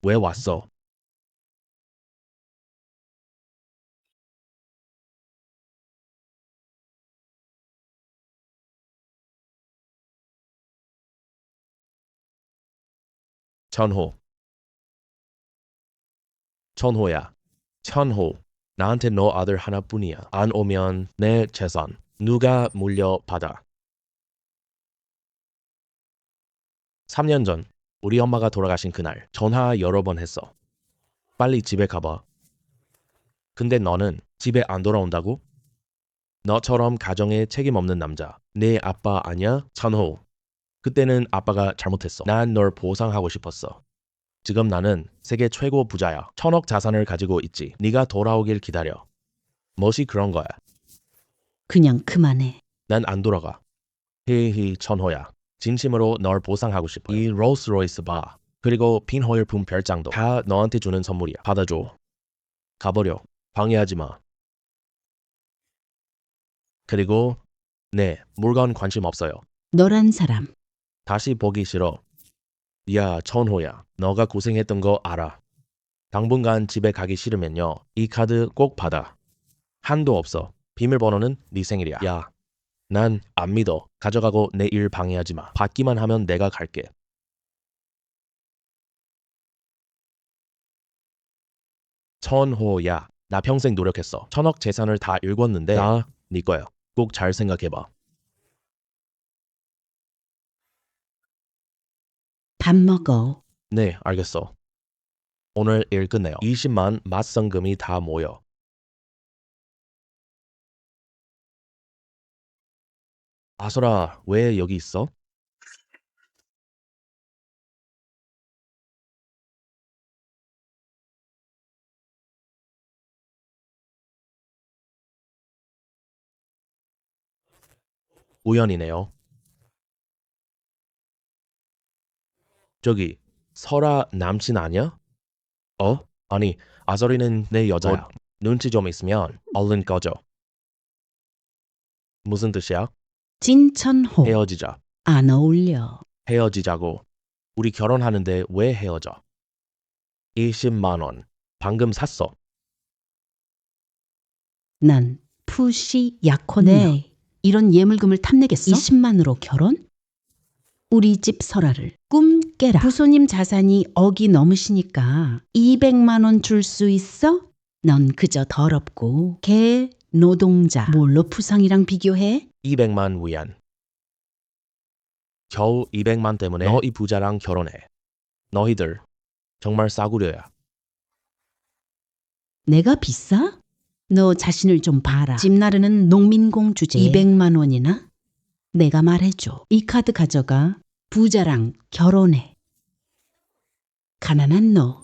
왜 왔어? 천호. 천호야. 천호. 나한테 너 아들 하나뿐이야. 안 오면 내 재산 누가 물려받아? 3년 전 우리 엄마가 돌아가신 그날 전화 여러 번 했어. 빨리 집에 가봐. 근데 너는 집에 안 돌아온다고? 너처럼 가정에 책임 없는 남자. 내 아빠 아니야? 천호. 그때는 아빠가 잘못했어. 난 널 보상하고 싶었어. 지금 나는 세계 최고 부자야. 1,000억 자산을 가지고 있지. 네가 돌아오길 기다려. 멋이 그런 거야. 그냥 그만해. 난 안 돌아가. 히히 천호야. 진심으로 널 보상하고 싶어. 이 롤스로이스 봐. 그리고 빈 호일품 별장도 다 너한테 주는 선물이야. 받아줘. 가버려. 방해하지 마. 그리고 네, 물건 관심 없어요. 너란 사람. 다시 보기 싫어. 야, 천호야. 너가 고생했던 거 알아. 당분간 집에 가기 싫으면요. 이 카드 꼭 받아. 한도 없어. 비밀번호는 네 생일이야. 야, 난 안 믿어. 가져가고 내 일 방해하지 마. 받기만 하면 내가 갈게. 천호야. 나 평생 노력했어. 1,000억 재산을 다 읽었는데 다 네 거야. 꼭 잘 생각해봐. 밥 먹어. 네, 알겠어. 오늘 일 끝내요. 20만 맞성금이 다 모여. 아소라, 왜 여기 있어? 우연이네요. 저기, 설아 남친 아니야? 어? 아니, 아소리는 내 여자야. 눈치 좀 있으면 얼른 꺼져. 무슨 뜻이야? 진천호. 헤어지자. 안 어울려. 헤어지자고. 우리 결혼하는데 왜 헤어져? 20만 원. 방금 샀어. 난 푸시 약혼녀. 네. 이런 예물금을 탐내겠어? 20만으로 결혼? 우리 집 설아를 꿈 깨라. 부소님 자산이 억이 넘으시니까 200만 원 줄 수 있어? 넌 그저 더럽고 개 노동자. 뭘로 푸상이랑 비교해? 200만 위안. 겨우 200만 때문에 너희 부자랑 결혼해. 너희들 정말 싸구려야. 내가 비싸? 너 자신을 좀 봐라. 집 나르는 농민공 주제 200만 원이나? 내가 말해줘. 이 카드 가져가. 부자랑 결혼해. 가난한 너.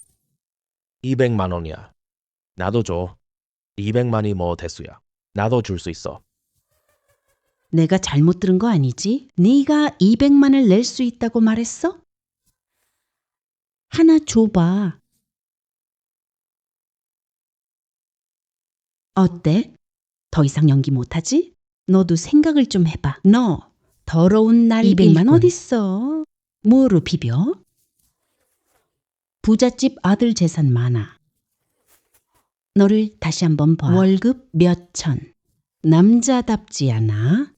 200만 원이야. 나도 줘. 200만이 뭐 대수야. 나도 줄 수 있어. 내가 잘못 들은 거 아니지? 네가 200만을 낼 수 있다고 말했어? 하나 줘봐. 어때? 더 이상 연기 못하지? 너도 생각을 좀 해봐. 너 더러운 날 200만 어딨어? 뭐로 비벼? 부잣집 아들 재산 많아. 너를 다시 한번 봐. 월급 몇 천. 남자답지 않아?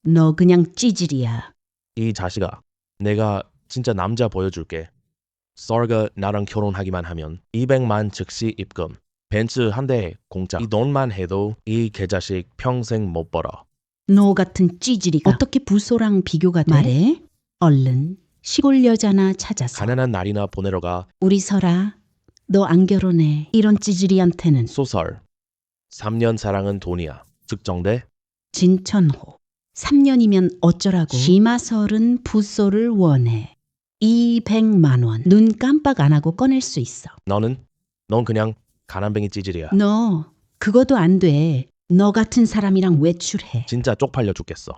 너 그냥 찌질이야. 이 자식아, 내가 진짜 남자 보여줄게. 썰가 나랑 결혼하기만 하면 200만 즉시 입금. 벤츠 한 대 공짜. 이 돈만 해도 이 개자식 평생 못 벌어. 너 같은 찌질이가 어떻게 부소랑 비교가 돼? 말해. 얼른 시골 여자나 찾아서. 가난한 날이나 보내러 가. 우리 설아, 너 안 결혼해. 이런 찌질이한테는. 소설. 3년 사랑은 돈이야. 측정돼? 진천호. 3년이면 어쩌라고. 심화설은 부소를 원해. 200만 원. 눈 깜빡 안 하고 꺼낼 수 있어. 넌 그냥 가난뱅이 찌질이야. 너 그거도 안 돼. 너 같은 사람이랑 외출해. 진짜 쪽팔려 죽겠어.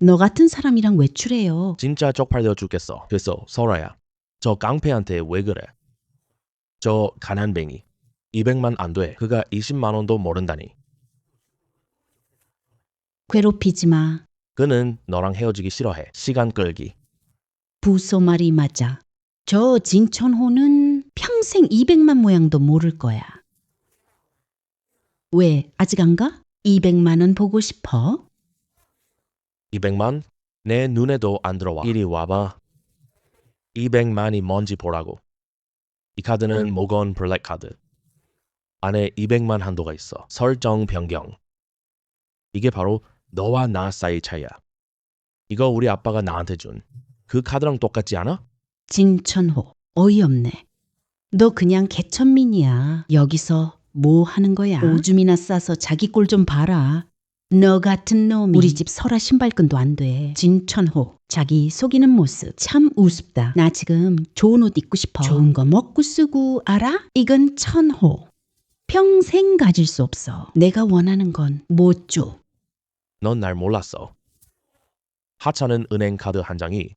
너 같은 사람이랑 외출해요. 진짜 쪽팔려 죽겠어. 그래서 설아야, 저 깡패한테 왜 그래? 저 가난뱅이 200만 안 돼. 그가 20만 원도 모른다니. 괴롭히지 마. 그는 너랑 헤어지기 싫어해. 시간 끌기. 부소 말이 맞아. 저 진천호는 평생 200만 모양도 모를 거야. 왜 아직 안 가? 200만 원 보고 싶어? 200만? 내 눈에도 안 들어와. 이리 와봐. 200만이 뭔지 보라고. 이 카드는 모건 블랙 카드. 안에 200만 한도가 있어. 설정 변경. 이게 바로 너와 나 사이 차이야. 이거 우리 아빠가 나한테 준 그 카드랑 똑같지 않아? 진천호, 어이없네. 너 그냥 개천민이야. 여기서 뭐 하는 거야? 오줌이나 싸서 자기 꼴 좀 봐라. 너 같은 놈이 우리 집 설아 신발끈도 안 돼. 진천호, 자기 속이는 모습 참 우습다. 나 지금 좋은 옷 입고 싶어. 좋은 거 먹고 쓰고 알아? 이건 천호. 평생 가질 수 없어. 내가 원하는 건 못 줘. 넌 날 몰랐어. 하찮은 은행 카드 한 장이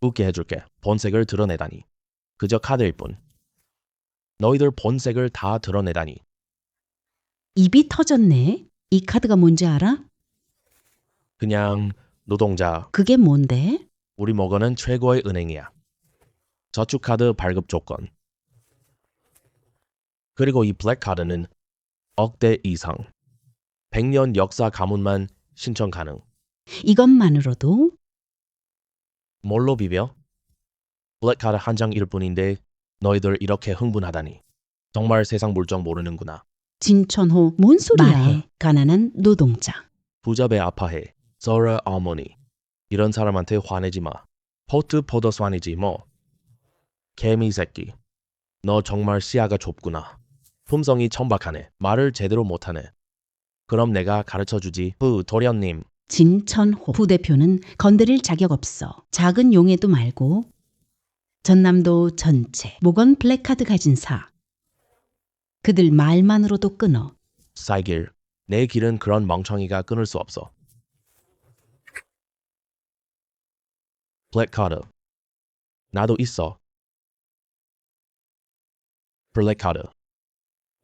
웃게 해줄게. 본색을 드러내다니. 그저 카드일 뿐. 너희들 본색을 다 드러내다니. 입이 터졌네. 이 카드가 뭔지 알아? 그냥 노동자. 그게 뭔데? 우리 모건은 최고의 은행이야. 저축카드 발급 조건. 그리고 이 블랙 카드는 억대 이상. 100년 역사 가문만 신청 가능. 이것만으로도 뭘로 비벼? 블랙 카드 한 장일 뿐인데 너희들 이렇게 흥분하다니. 정말 세상 물정 모르는구나. 진천호 뭔 소리야? 말해. 가난한 노동자. 부자배 아파해. 서라 어머니. 이런 사람한테 화내지 마. 포트 포더스완이지 뭐. 개미 새끼. 너 정말 시야가 좁구나. 품성이 천박하네. 말을 제대로 못하네. 그럼 내가 가르쳐주지. 도련님. 진천호 부대표는 건드릴 자격 없어. 작은 용해도 말고 전남도 전체 모건 블랙카드 가진 사. 그들 말만으로도 끊어. 사이길. 내 길은 그런 멍청이가 끊을 수 없어. 블랙 카드. 나도 있어. 블랙 카드.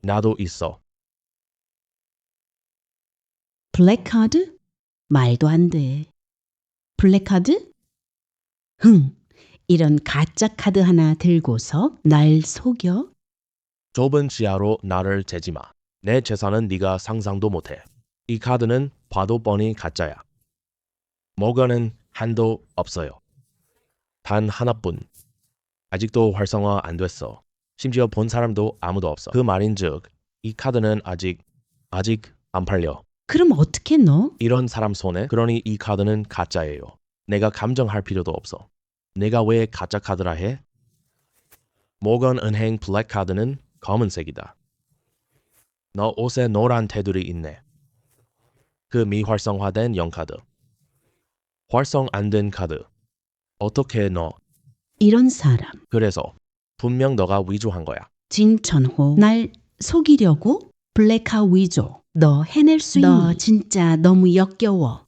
나도 있어. 블랙카드? 말도 안 돼. 블랙카드? 흥, 이런 가짜 카드 하나 들고서 날 속여? 좁은 지하로 나를 재지 마. 내 재산은 네가 상상도 못해. 이 카드는 봐도 뻔히 가짜야. 모건은 한도 없어요. 단 하나뿐. 아직도 활성화 안 됐어. 심지어 본 사람도 아무도 없어. 그 말인즉 이 카드는 아직 안 팔려. 그럼 어떻게 넣어? 이런 사람 손에. 그러니 이 카드는 가짜예요. 내가 감정할 필요도 없어. 내가 왜 가짜 카드라 해? 모건 은행 블랙 카드는 검은색이다. 너 옷에 노란 테두리 있네. 그 미활성화된 0카드. 활성 안 된 카드. 어떻게 넣어? 이런 사람. 그래서 분명 너가 위조한 거야. 진천호. 날 속이려고? 블랙카 위조. 너 해낼 수 있니? 너 진짜 너무 역겨워.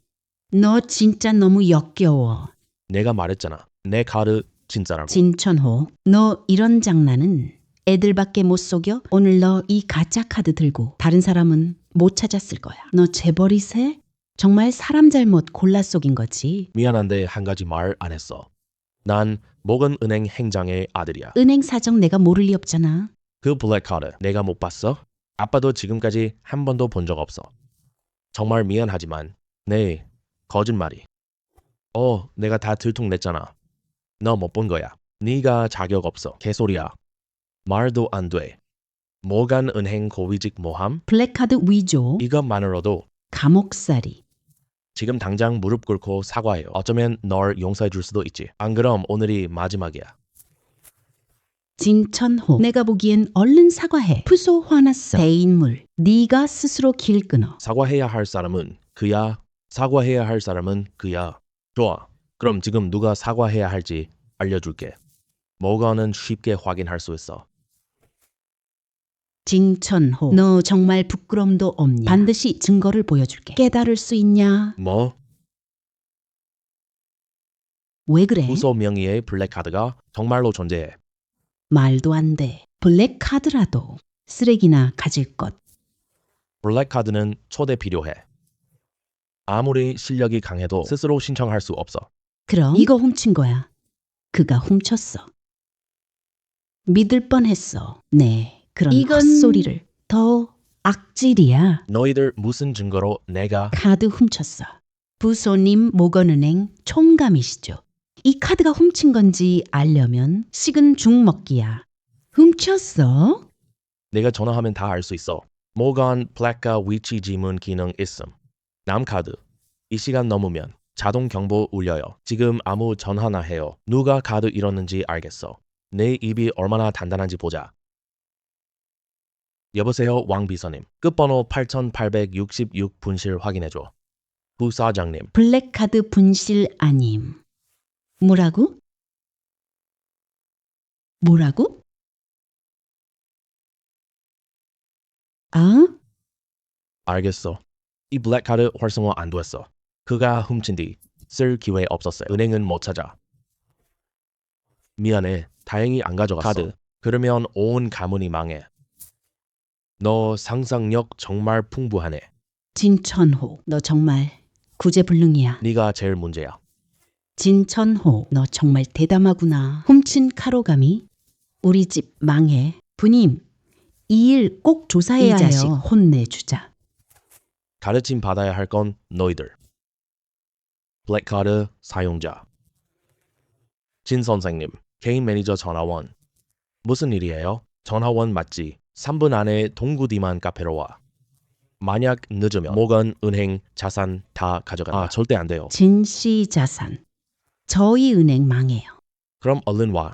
너 진짜 너무 역겨워. 내가 말했잖아. 내 카드 진짜라고. 진천호. 너 이런 장난은 애들밖에 못 속여? 오늘 너 이 가짜 카드 들고 다른 사람은 못 찾았을 거야. 너 재벌이세? 정말 사람 잘못 골라 속인 거지. 미안한데 한 가지 말 안 했어. 난 모건 은행 행장의 아들이야. 은행 사정 내가 모를 리 없잖아. 그 블랙 카드 내가 못 봤어? 아빠도 지금까지 한 번도 본 적 없어. 정말 미안하지만 네, 거짓말이. 내가 다 들통냈잖아. 너 못 본 거야. 네가 자격 없어. 개소리야. 말도 안 돼. 모건 은행 고위직 모함? 블랙카드 위조. 이것만으로도 감옥살이. 지금 당장 무릎 꿇고 사과해요. 어쩌면 널 용서해 줄 수도 있지. 안 그럼 오늘이 마지막이야. 진천호. 내가 보기엔 얼른 사과해. 푸소 화났어. 대인물. 네가 스스로 길 끊어. 사과해야 할 사람은 그야. 사과해야 할 사람은 그야. 좋아. 그럼 지금 누가 사과해야 할지 알려줄게. 모건은 쉽게 확인할 수 있어. 진천호. 너 정말 부끄럼도 없냐? 반드시 증거를 보여줄게. 깨달을 수 있냐? 뭐? 왜 그래? 부소 명의의 블랙카드가 정말로 존재해. 말도 안 돼. 블랙카드라도 쓰레기나 가질 것. 블랙카드는 초대 필요해. 아무리 실력이 강해도 스스로 신청할 수 없어. 그럼 이거 훔친 거야. 그가 훔쳤어. 믿을 뻔했어. 네, 그런 헛소리를. 더 악질이야. 너희들 무슨 증거로 내가 카드 훔쳤어. 부소님 모건은행 총감이시죠. 이 카드가 훔친 건지 알려면 식은 죽 먹기야. 훔쳤어? 내가 전화하면 다 알 수 있어. 모건 블랙가 위치 지문 기능 있음. 남카드. 이 시간 넘으면 자동 경보 울려요. 지금 아무 전화나 해요. 누가 카드 잃었는지 알겠어. 내 입이 얼마나 단단한지 보자. 여보세요, 왕 비서님. 끝번호 8866 분실 확인해줘. 부사장님. 블랙카드 분실 아님. 뭐라고? 뭐라고? 아? 알겠어. 이 블랙카드 활성화 안 됐어. 그가 훔친 뒤 쓸 기회 없었어요. 은행은 못 찾아. 미안해. 다행히 안 가져갔어. 카드. 그러면 온 가문이 망해. 너 상상력 정말 풍부하네. 진천호, 너 정말 구제불능이야. 네가 제일 문제야. 진천호, 너 정말 대담하구나. 훔친 카로감이 우리 집 망해. 부님, 이 일 꼭 조사해야 이 해요. 자식 혼내주자. 가르침 받아야 할 건 너희들. 블랙카드 사용자. 진 선생님, 개인 매니저 전화원. 무슨 일이에요? 전화원 맞지? 3분 안에 동구디만 카페로 와. 만약 늦으면 모건 은행 자산 다 가져간다. 아, 절대 안 돼요. 진씨 자산. 저희 은행 망해요. 그럼 얼른 와.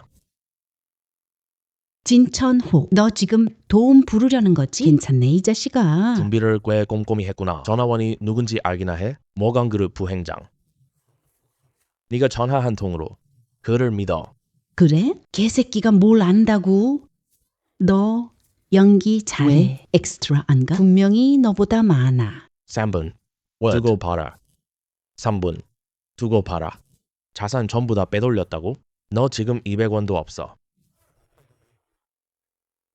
진천호, 너 지금 도움 부르려는 거지? 괜찮네, 이 자식아. 준비를 꽤 꼼꼼히 했구나. 전화원이 누군지 알기나 해? 모건 그룹 부행장. 네가 전화 한 통으로 그를 믿어. 그래? 개새끼가 뭘 안다고? 너 연기 잘해. 왜? 엑스트라 안 가? 분명히 너보다 많아. 3분 두고 봐라. 3분 두고 봐라. 자산 전부 다 빼돌렸다고? 너 지금 200원도 없어.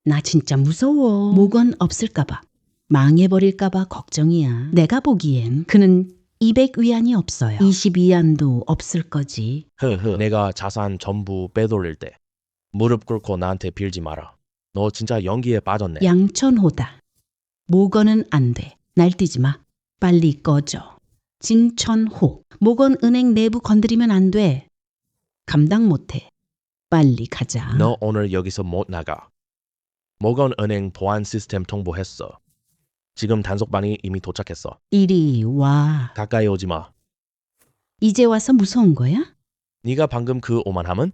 나 진짜 무서워. 목원 없을까봐. 망해버릴까봐 걱정이야. 내가 보기엔 그는 200위안이 없어요. 22위안도 없을 거지. 흐흐. 내가 자산 전부 빼돌릴 때 무릎 꿇고 나한테 빌지 마라. 너 진짜 연기에 빠졌네. 양천호다. 목원은 안 돼. 날뛰지 마. 빨리 꺼져. 진천호. 목원 은행 내부 건드리면 안 돼. 감당 못해. 빨리 가자. 너 오늘 여기서 못 나가. 모건 은행 보안 시스템 통보했어. 지금 단속반이 이미 도착했어. 이리 와. 가까이 오지 마. 이제 와서 무서운 거야? 네가 방금 그 오만함은?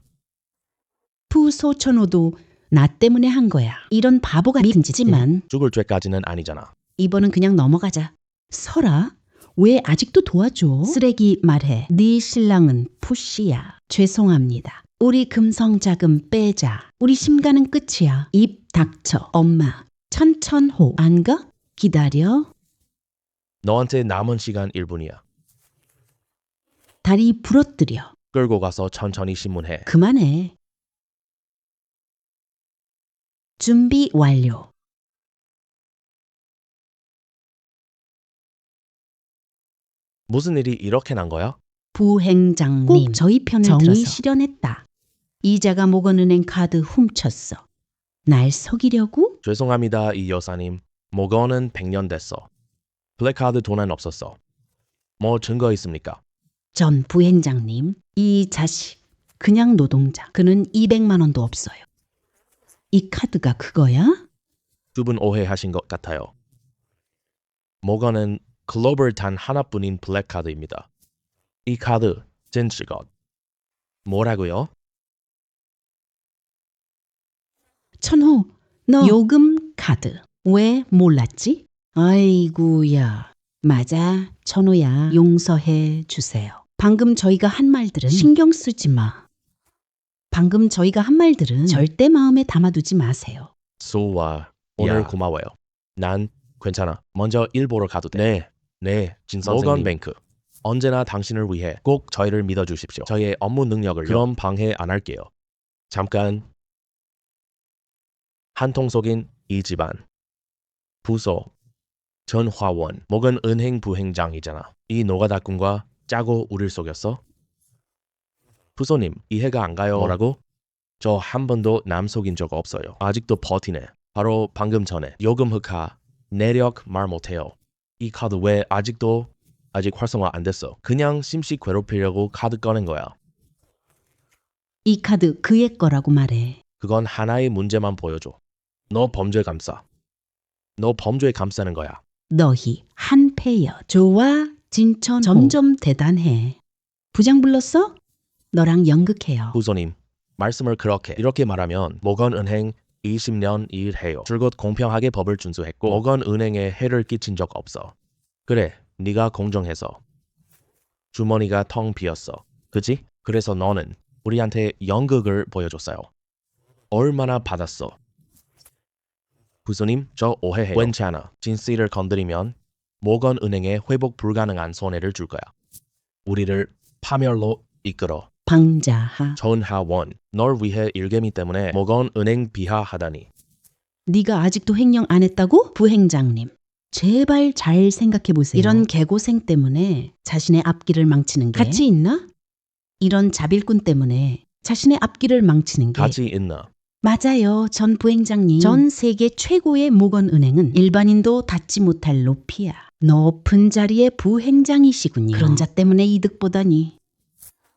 부소천호도 나 때문에 한 거야. 이런 바보 같은 짓지만 죽을 죄까지는 아니잖아. 이번은 그냥 넘어가자. 설아, 왜 아직도 도와줘? 쓰레기 말해. 네 신랑은 푸시야. 죄송합니다. 우리 금성자금 빼자. 우리 심가는 끝이야. 입 닥쳐. 엄마. 천천호. 안 가? 기다려. 너한테 남은 시간 1분이야. 다리 부러뜨려. 끌고 가서 천천히 신문해. 그만해. 준비 완료. 무슨 일이 이렇게 난 거야? 부행장님. 꼭 저희 편을 정의 들어서 실현했다. 이자가 모건은행 카드 훔쳤어. 날 속이려고? 죄송합니다, 이 여사님. 모건은 100년 됐어. 블랙카드 돈은 없었어. 뭐 증거 있습니까? 전 부행장님, 이 자식 그냥 노동자. 그는 200만 원도 없어요. 이 카드가 그거야? 두 분 오해하신 것 같아요. 모건은 글로벌 단 하나뿐인 블랙카드입니다. 이 카드 진실 것. 뭐라고요? 천호, 너 요금 카드 왜 몰랐지? 아이고야. 맞아, 천호야. 용서해 주세요. 방금 저희가 한 말들은 신경 쓰지 마. 방금 저희가 한 말들은 절대 마음에 담아두지 마세요. 수와 오늘 고마워요. 난 괜찮아. 먼저 일 보러 가도 돼. 네, 진 선생님. 모건뱅크. 언제나 당신을 위해 꼭 저희를 믿어주십시오. 저희의 업무 능력을 그럼 방해 안 할게요. 잠깐. 한통 속인 이 집안. 부소. 전화원. 모건 은행 부행장이잖아. 이 노가다꾼과 짜고 우릴 속였어? 부소님, 이해가 안 가요. 뭐라고? 저 한 번도 남 속인 적 없어요. 아직도 버티네. 바로 방금 전에 요금 흑화 내력 말 못해요. 이 카드 왜 아직 활성화 안 됐어. 그냥 심씨 괴롭히려고 카드 꺼낸 거야. 이 카드 그의 거라고 말해. 그건 하나의 문제만 보여줘. 너 범죄 감싸. 너 범죄 감싸는 거야. 너희 한패여. 좋아, 진천. 점점 대단해. 부장 불렀어? 너랑 연극해요. 부소님, 말씀을 이렇게 말하면 모건은행 20년 일해요. 줄곧 공평하게 법을 준수했고 모건은행에 해를 끼친 적 없어. 그래, 네가 공정해서 주머니가 텅 비었어. 그지? 그래서 너는 우리한테 연극을 보여줬어요. 얼마나 받았어? 부소님, 저 오해해요. 괜찮아. 진씨를 건드리면 모건은행에 회복 불가능한 손해를 줄 거야. 우리를 파멸로 이끌어. 방자하. 전하원, 널 위해 일개미 때문에 모건은행 비하하다니. 네가 아직도 횡령 안 했다고? 부행장님. 제발 잘 생각해 보세요. 이런 개고생 때문에 자신의 앞길을 망치는 게 가치 있나? 이런 자빌꾼 때문에 자신의 앞길을 망치는 게 가치 있나? 맞아요. 전 부행장님. 전 세계 최고의 모건은행은 일반인도 닿지 못할 높이야. 높은 자리의 부행장이시군요. 그런 자 때문에 이득 보다니.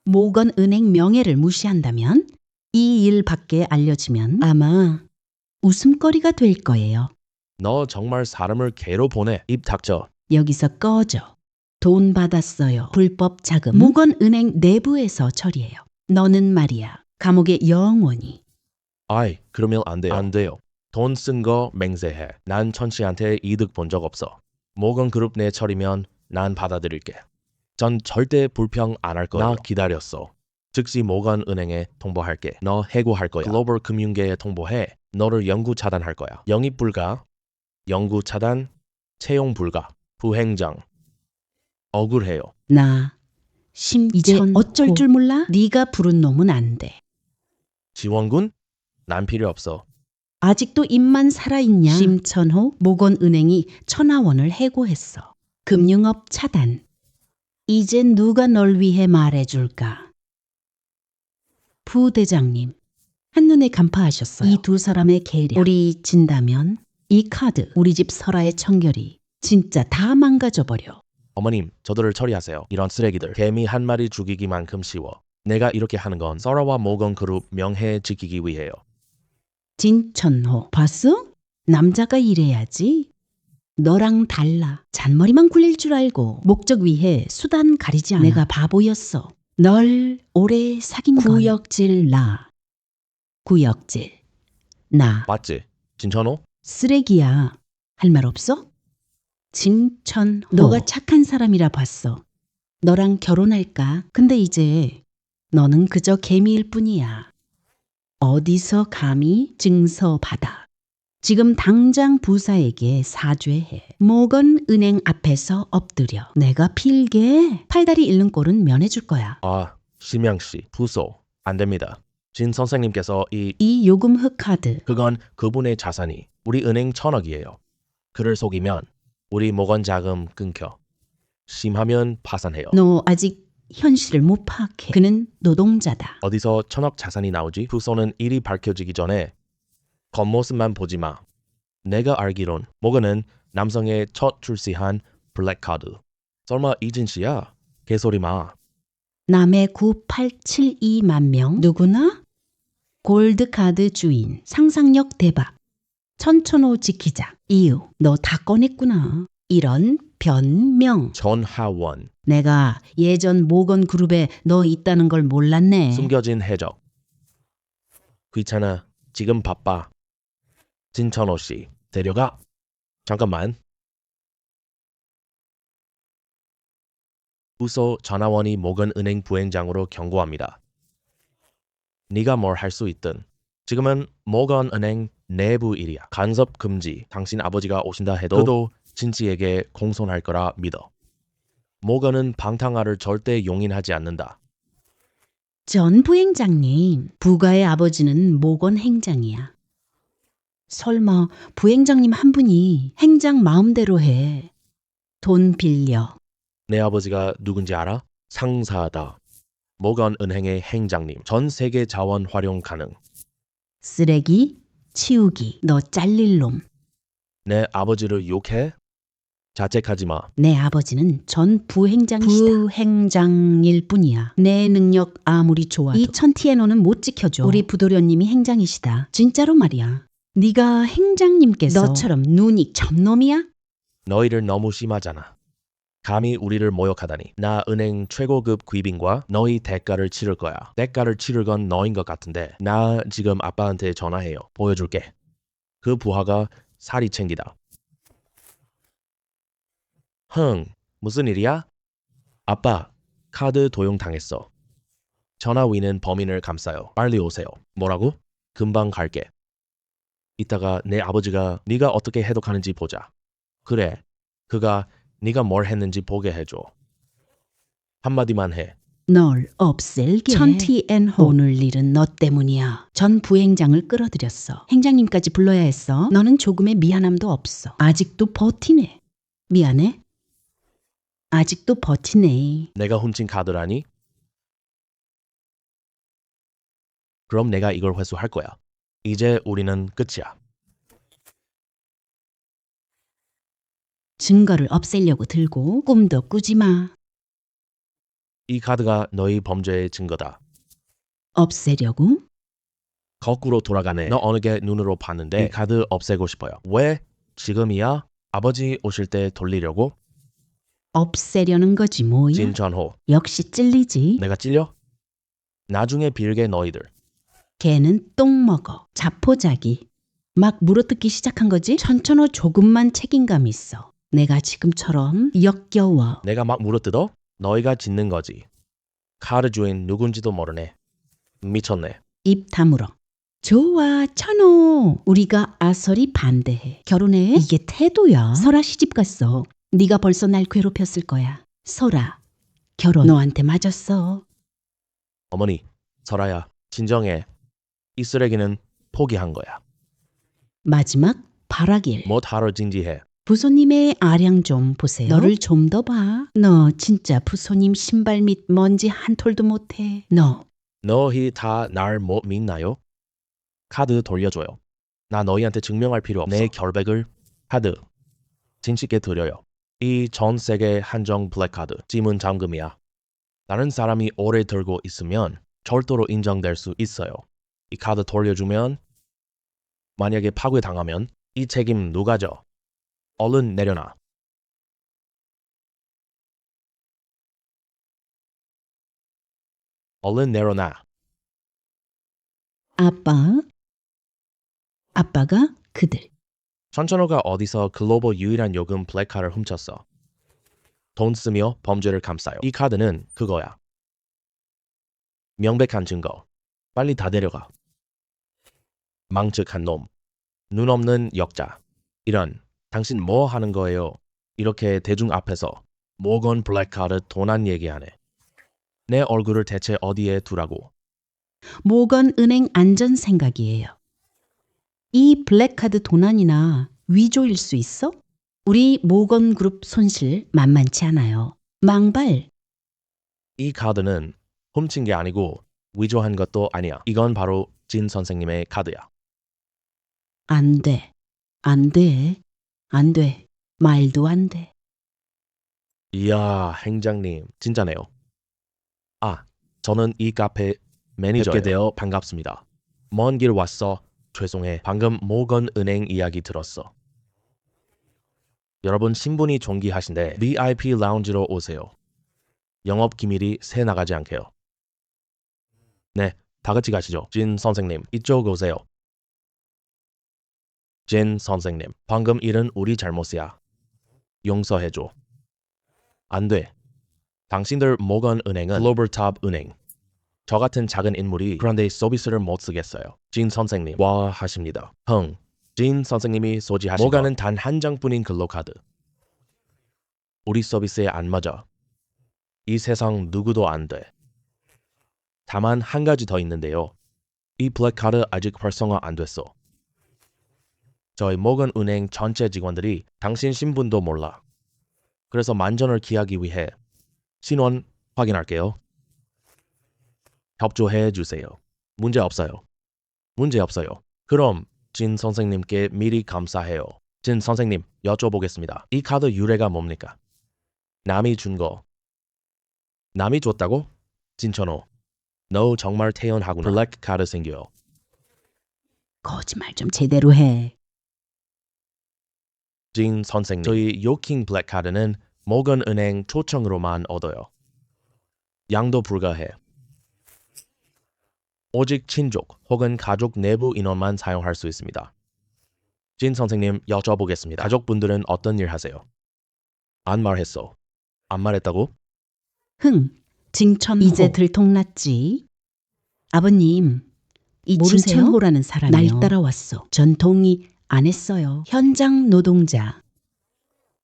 모건은행 명예를 무시한다면 이 일 밖에 알려지면 아마 웃음거리가 될 거예요. 너 정말 사람을 개로 보내. 입 닥쳐. 여기서 꺼져. 돈 받았어요. 불법 자금. 모건은행 내부에서 처리해요. 너는 말이야. 감옥에 영원히. 아이, 그러면 안 돼요. 안 돼요. 돈 쓴 거 맹세해. 난 천씨한테 이득 본 적 없어. 모건그룹 내 처리면 난 받아들일게. 전 절대 불평 안 할 거예요. 나 기다렸어. 즉시 모건은행에 통보할게. 너 해고할 거야. 글로벌 금융계에 통보해. 너를 영구 차단할 거야. 영입 불가, 영구 차단, 채용 불가, 부행장. 억울해요. 나 이제 어쩔 줄 몰라? 네가 부른 놈은 안 돼. 지원군? 난 필요 없어. 아직도 입만 살아있냐? 심천호 모건은행이 1,000원 해고했어. 금융업 차단. 이제 누가 널 위해 말해줄까? 부대장님, 한눈에 간파하셨어요. 이 두 사람의 계략. 우리 진다면 이 카드, 우리 집 설아의 청결이 진짜 다 망가져버려. 어머님, 저들을 처리하세요. 이런 쓰레기들. 개미 한 마리 죽이기만큼 쉬워. 내가 이렇게 하는 건 설아와 모건그룹 명예 지키기 위해요. 진천호, 봤어? 남자가 이래야지. 너랑 달라. 잔머리만 굴릴 줄 알고 목적 위해 수단 가리지 않아. 내가 바보였어. 널 오래 사귄 건 구역질 나. 구역질 나. 맞지? 진천호? 쓰레기야. 할 말 없어? 진천호. 너가 착한 사람이라 봤어. 너랑 결혼할까? 근데 이제 너는 그저 개미일 뿐이야. 어디서 감히 증서 받아. 지금 당장 부사에게 사죄해. 모건은행 앞에서 엎드려. 내가 필게 팔다리 잃는 꼴은 면해줄 거야. 아, 심양씨, 부소. 안 됩니다. 진 선생님께서 이 요금 흑카드. 그건 그분의 자산이 우리 은행 1,000억이에요. 그를 속이면 우리 모건 자금 끊겨. 심하면 파산해요. 너 아직 현실을 못 파악해. 그는 노동자다. 어디서 1,000억 자산이 나오지? 부소는 일이 밝혀지기 전에 겉모습만 보지 마. 내가 알기론 모건은 남성의 첫 출시한 블랙카드. 설마 이진 씨야? 개소리 마. 남의 9872만 명 누구나? 골드카드 주인. 상상력 대박. 천천호 지키자. 이유 너 다 꺼냈구나. 이런 변명. 전하원. 내가 예전 모건그룹에 너 있다는 걸 몰랐네. 숨겨진 해적. 귀찮아. 지금 바빠. 진천호 씨, 데려가. 잠깐만. 부소 전하원이 모건은행 부행장으로 경고합니다. 네가 뭘 할 수 있든 지금은 모건은행 내부 일이야. 간섭 금지. 당신 아버지가 오신다 해도 그도 진씨에게 공손할 거라 믿어. 모건은 방탕화를 절대 용인하지 않는다. 전 부행장님, 부가의 아버지는 모건 행장이야. 설마 부행장님 한 분이 행장 마음대로 해. 돈 빌려. 내 아버지가 누군지 알아? 상사다. 모건은행의 행장님. 전 세계 자원 활용 가능. 쓰레기, 치우기, 너 잘릴 놈. 내 아버지를 욕해? 자책하지 마. 내 아버지는 전 부행장이시다. 부행장일 뿐이야. 내 능력 아무리 좋아도 이 천티의 너는 못 지켜줘. 우리 부도련님이 행장이시다. 진짜로 말이야. 네가 행장님께서 너처럼 눈이 점놈이야? 너희들 너무 심하잖아. 감히 우리를 모욕하다니. 나 은행 최고급 귀빈과 너희 대가를 치를 거야. 대가를 치를 건 너인 것 같은데 나 지금 아빠한테 전화해요. 보여줄게. 그 부하가 살이 챙기다. 흥, 무슨 일이야? 아빠, 카드 도용당했어. 전화 위는 범인을 감싸요. 빨리 오세요. 뭐라고? 금방 갈게. 이따가 내 아버지가 네가 어떻게 해독하는지 보자. 그래, 그가 네가 뭘 했는지 보게 해줘. 한마디만 해. 널 없앨게. 천티앤호. 오늘 일은 너 때문이야. 전 부행장을 끌어들였어. 행장님까지 불러야 했어. 너는 조금의 미안함도 없어. 아직도 버티네. 미안해? 아직도 버티네. 내가 훔친 카드라니? 그럼 내가 이걸 회수할 거야. 이제 우리는 끝이야. 증거를 없애려고 들고 꿈도 꾸지 마. 이 카드가 너희 범죄의 증거다. 없애려고? 거꾸로 돌아가네. 너 어느 게 눈으로 봤는데 이 카드 없애고 싶어요. 왜? 지금이야? 아버지 오실 때 돌리려고? 없애려는 거지 뭐야. 진천호. 역시 찔리지. 내가 찔려? 나중에 빌게 너희들. 걔는 똥 먹어. 자포자기. 막 물어뜯기 시작한 거지? 천천호 조금만 책임감 있어. 내가 지금처럼 역겨워. 내가 막 물어뜯어? 너희가 짓는 거지. 카드 주인 누군지도 모르네. 미쳤네. 입 다물어. 좋아, 천호. 우리가 아설이 반대해. 결혼해? 이게 태도야. 설아 시집 갔어. 네가 벌써 날 괴롭혔을 거야. 설아, 결혼 너한테 맞았어. 어머니, 설아야, 진정해. 이 쓰레기는 포기한 거야. 마지막 바라길. 뭐 다뤄 진지해. 부소님의 아량 좀 보세요. 너를 좀 더 봐. 너 진짜 부소님 신발 밑 먼지 한 톨도 못해. 너. 너희 다 날 못 믿나요? 카드 돌려줘요. 나 너희한테 증명할 필요 없어. 내 결백을 카드 진실게 드려요. 이 전 세계 한정 블랙카드 지문 잠금이야. 다른 사람이 오래 들고 있으면 절도로 인정될 수 있어요. 이 카드 돌려주면 만약에 파괴당하면 이 책임 누가 져? 얼른 내려놔. 얼른 내려놔. 아빠가 그들. 천천호가 어디서 글로벌 유일한 요금 블랙카드를 훔쳤어. 돈 쓰며 범죄를 감싸요. 이 카드는 그거야. 명백한 증거. 빨리 다 데려가. 망측한 놈. 눈 없는 역자. 이런 당신 뭐 하는 거예요? 이렇게 대중 앞에서 모건 블랙카드 도난 얘기하네. 내 얼굴을 대체 어디에 두라고. 모건 은행 안전 생각이에요. 이 블랙카드 도난이나 위조일 수 있어? 우리 모건 그룹 손실 만만치 않아요. 망발. 이 카드는 훔친 게 아니고 위조한 것도 아니야. 이건 바로 진 선생님의 카드야. 안 돼. 안 돼. 안 돼. 말도 안 돼. 이야, 행장님 진짜네요. 아, 저는 이 카페 매니저예요. 뵙게 되어 반갑습니다. 먼 길 왔어. 죄송해. 방금 모건 은행 이야기 들었어. 여러분 신분이 존귀하신데 VIP 라운지로 오세요. 영업 기밀이 새 나가지 않게요. 네, 다 같이 가시죠. 진 선생님, 이쪽 오세요. 진 선생님, 방금 일은 우리 잘못이야. 용서해줘. 안 돼. 당신들 모건 은행은 글로벌 탑 은행. 저 같은 작은 인물이 그런데 서비스를 못 쓰겠어요. 진 선생님, 와 하십니다. 진 선생님이 소지하신 모건은 단 한 장뿐인 근로카드. 우리 서비스에 안 맞아. 이 세상 누구도 안 돼. 다만 한 가지 더 있는데요. 이 블랙카드 아직 활성화 안 됐어. 저희 모건 은행 전체 직원들이 당신 신분도 몰라. 그래서 만전을 기하기 위해 신원 확인할게요. 협조해 주세요. 문제 없어요. 문제 없어요. 그럼 진 선생님께 미리 감사해요. 진 선생님, 여쭤보겠습니다. 이 카드 유래가 뭡니까? 남이 준 거. 남이 줬다고? 진천호, 너 정말 태연하구나. 블랙 카드 생겨요. 거짓말 좀 제대로 해. 진 선생님, 저희 요킹 블랙 카드는 모건 은행 초청으로만 얻어요. 양도 불가해. 오직 친족 혹은 가족 내부 인원만 사용할 수 있습니다. 진 선생님, 여쭤보겠습니다. 가족분들은 어떤 일 하세요? 안 말했어. 안 말했다고? 진천호. 이제 들통났지. 아버님, 이 모르세요? 진천호라는 사람이 날 따라왔어. 전 동의 안 했어요. 현장 노동자.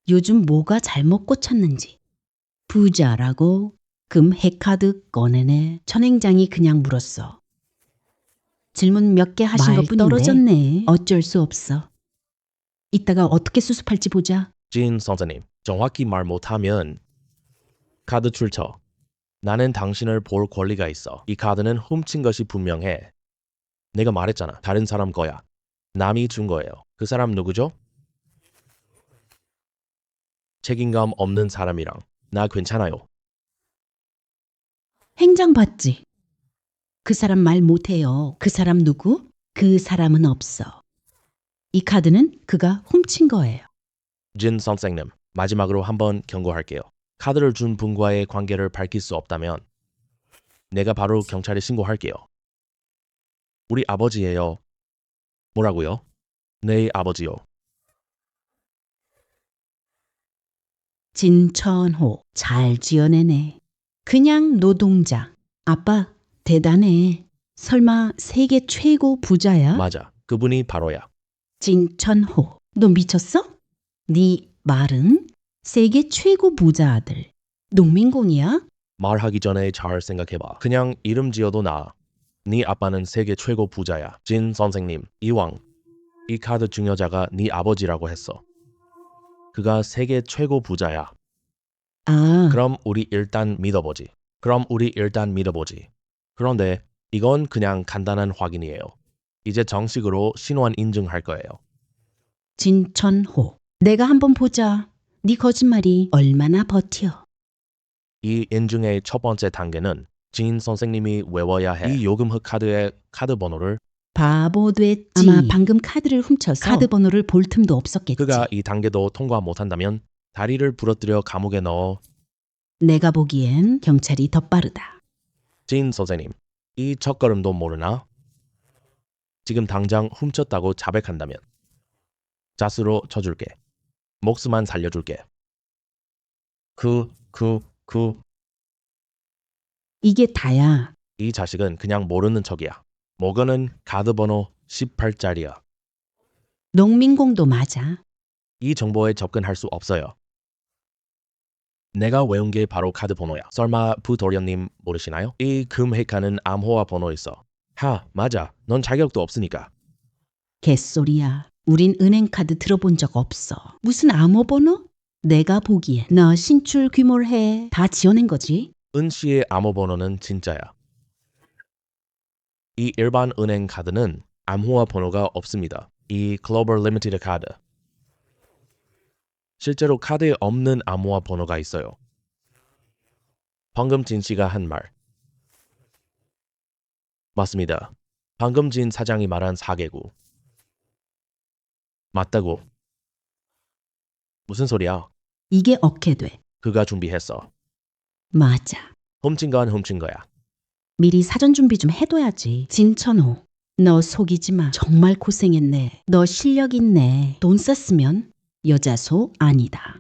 요즘 뭐가 잘못 꽂혔는지. 부자라고 금 해카드 꺼내네. 천행장이 그냥 물었어. 질문 몇 개 하신 말 것뿐인데 떨어졌네. 어쩔 수 없어. 이따가 어떻게 수습할지 보자. 진 선생님, 정확히 말 못하면 카드 출처. 나는 당신을 볼 권리가 있어. 이 카드는 훔친 것이 분명해. 내가 말했잖아. 다른 사람 거야. 남이 준 거예요. 그 사람 누구죠? 책임감 없는 사람이랑 나 괜찮아요. 행장 봤지? 그 사람 말 못해요. 그 사람 누구? 그 사람은 없어. 이 카드는 그가 훔친 거예요. 진 선생님, 마지막으로 한번 경고할게요. 카드를 준 분과의 관계를 밝힐 수 없다면 내가 바로 경찰에 신고할게요. 우리 아버지예요. 뭐라고요? 네, 아버지요. 진천호 잘 지어내네. 그냥 노동자. 아빠 대단해. 설마 세계 최고 부자야? 맞아. 그분이 바로야. 진천호. 너 미쳤어? 네 말은 세계 최고 부자 아들. 농민공이야? 말하기 전에 잘 생각해봐. 그냥 이름 지어도 나아. 네 아빠는 세계 최고 부자야. 진 선생님, 이왕 이 카드 증여자가 네 아버지라고 했어. 그가 세계 최고 부자야. 아, 그럼 우리 일단 믿어보지. 그런데 이건 그냥 간단한 확인이에요. 이제 정식으로 신원 인증할 거예요. 진천호. 내가 한번 보자. 네 거짓말이 얼마나 버텨. 이 인증의 첫 번째 단계는 진 선생님이 외워야 해. 이 요금흑 카드의 카드 번호를. 바보 됐지. 아마 방금 카드를 훔쳐서 카드 번호를 볼 틈도 없었겠지. 그가 이 단계도 통과 못한다면 다리를 부러뜨려 감옥에 넣어. 내가 보기엔 경찰이 더 빠르다. 진 선생님, 이 첫걸음도 모르나? 지금 당장 훔쳤다고 자백한다면 자수로 쳐줄게. 목숨만 살려줄게. 이게 다야. 이 자식은 그냥 모르는 척이야. 모건은 카드 번호 18짜리야. 농민공도 맞아. 이 정보에 접근할 수 없어요. 내가 외운 게 바로 카드 번호야. 설마 부도련님 모르시나요? 이 금해카는 암호화 번호 있어. 맞아. 넌 자격도 없으니까. 개소리야. 우린 은행카드 들어본 적 없어. 무슨 암호번호? 내가 보기엔 너 신출 귀몰해. 다 지어낸 거지? 은 씨의 암호 번호는 진짜야. 이 일반 은행 카드는 암호화 번호가 없습니다. 이 글로벌 리미티드 카드. 실제로 카드에 없는 암호화 번호가 있어요. 방금 진 씨가 한 말. 맞습니다. 방금 진 사장이 말한 4개국. 맞다고. 무슨 소리야? 이게 어떻게 돼? 그가 준비했어. 맞아. 훔친 건 훔친 거야. 미리 사전 준비 좀 해둬야지. 진천호. 너 속이지 마. 정말 고생했네. 너 실력 있네. 돈 썼으면 여자소 아니다.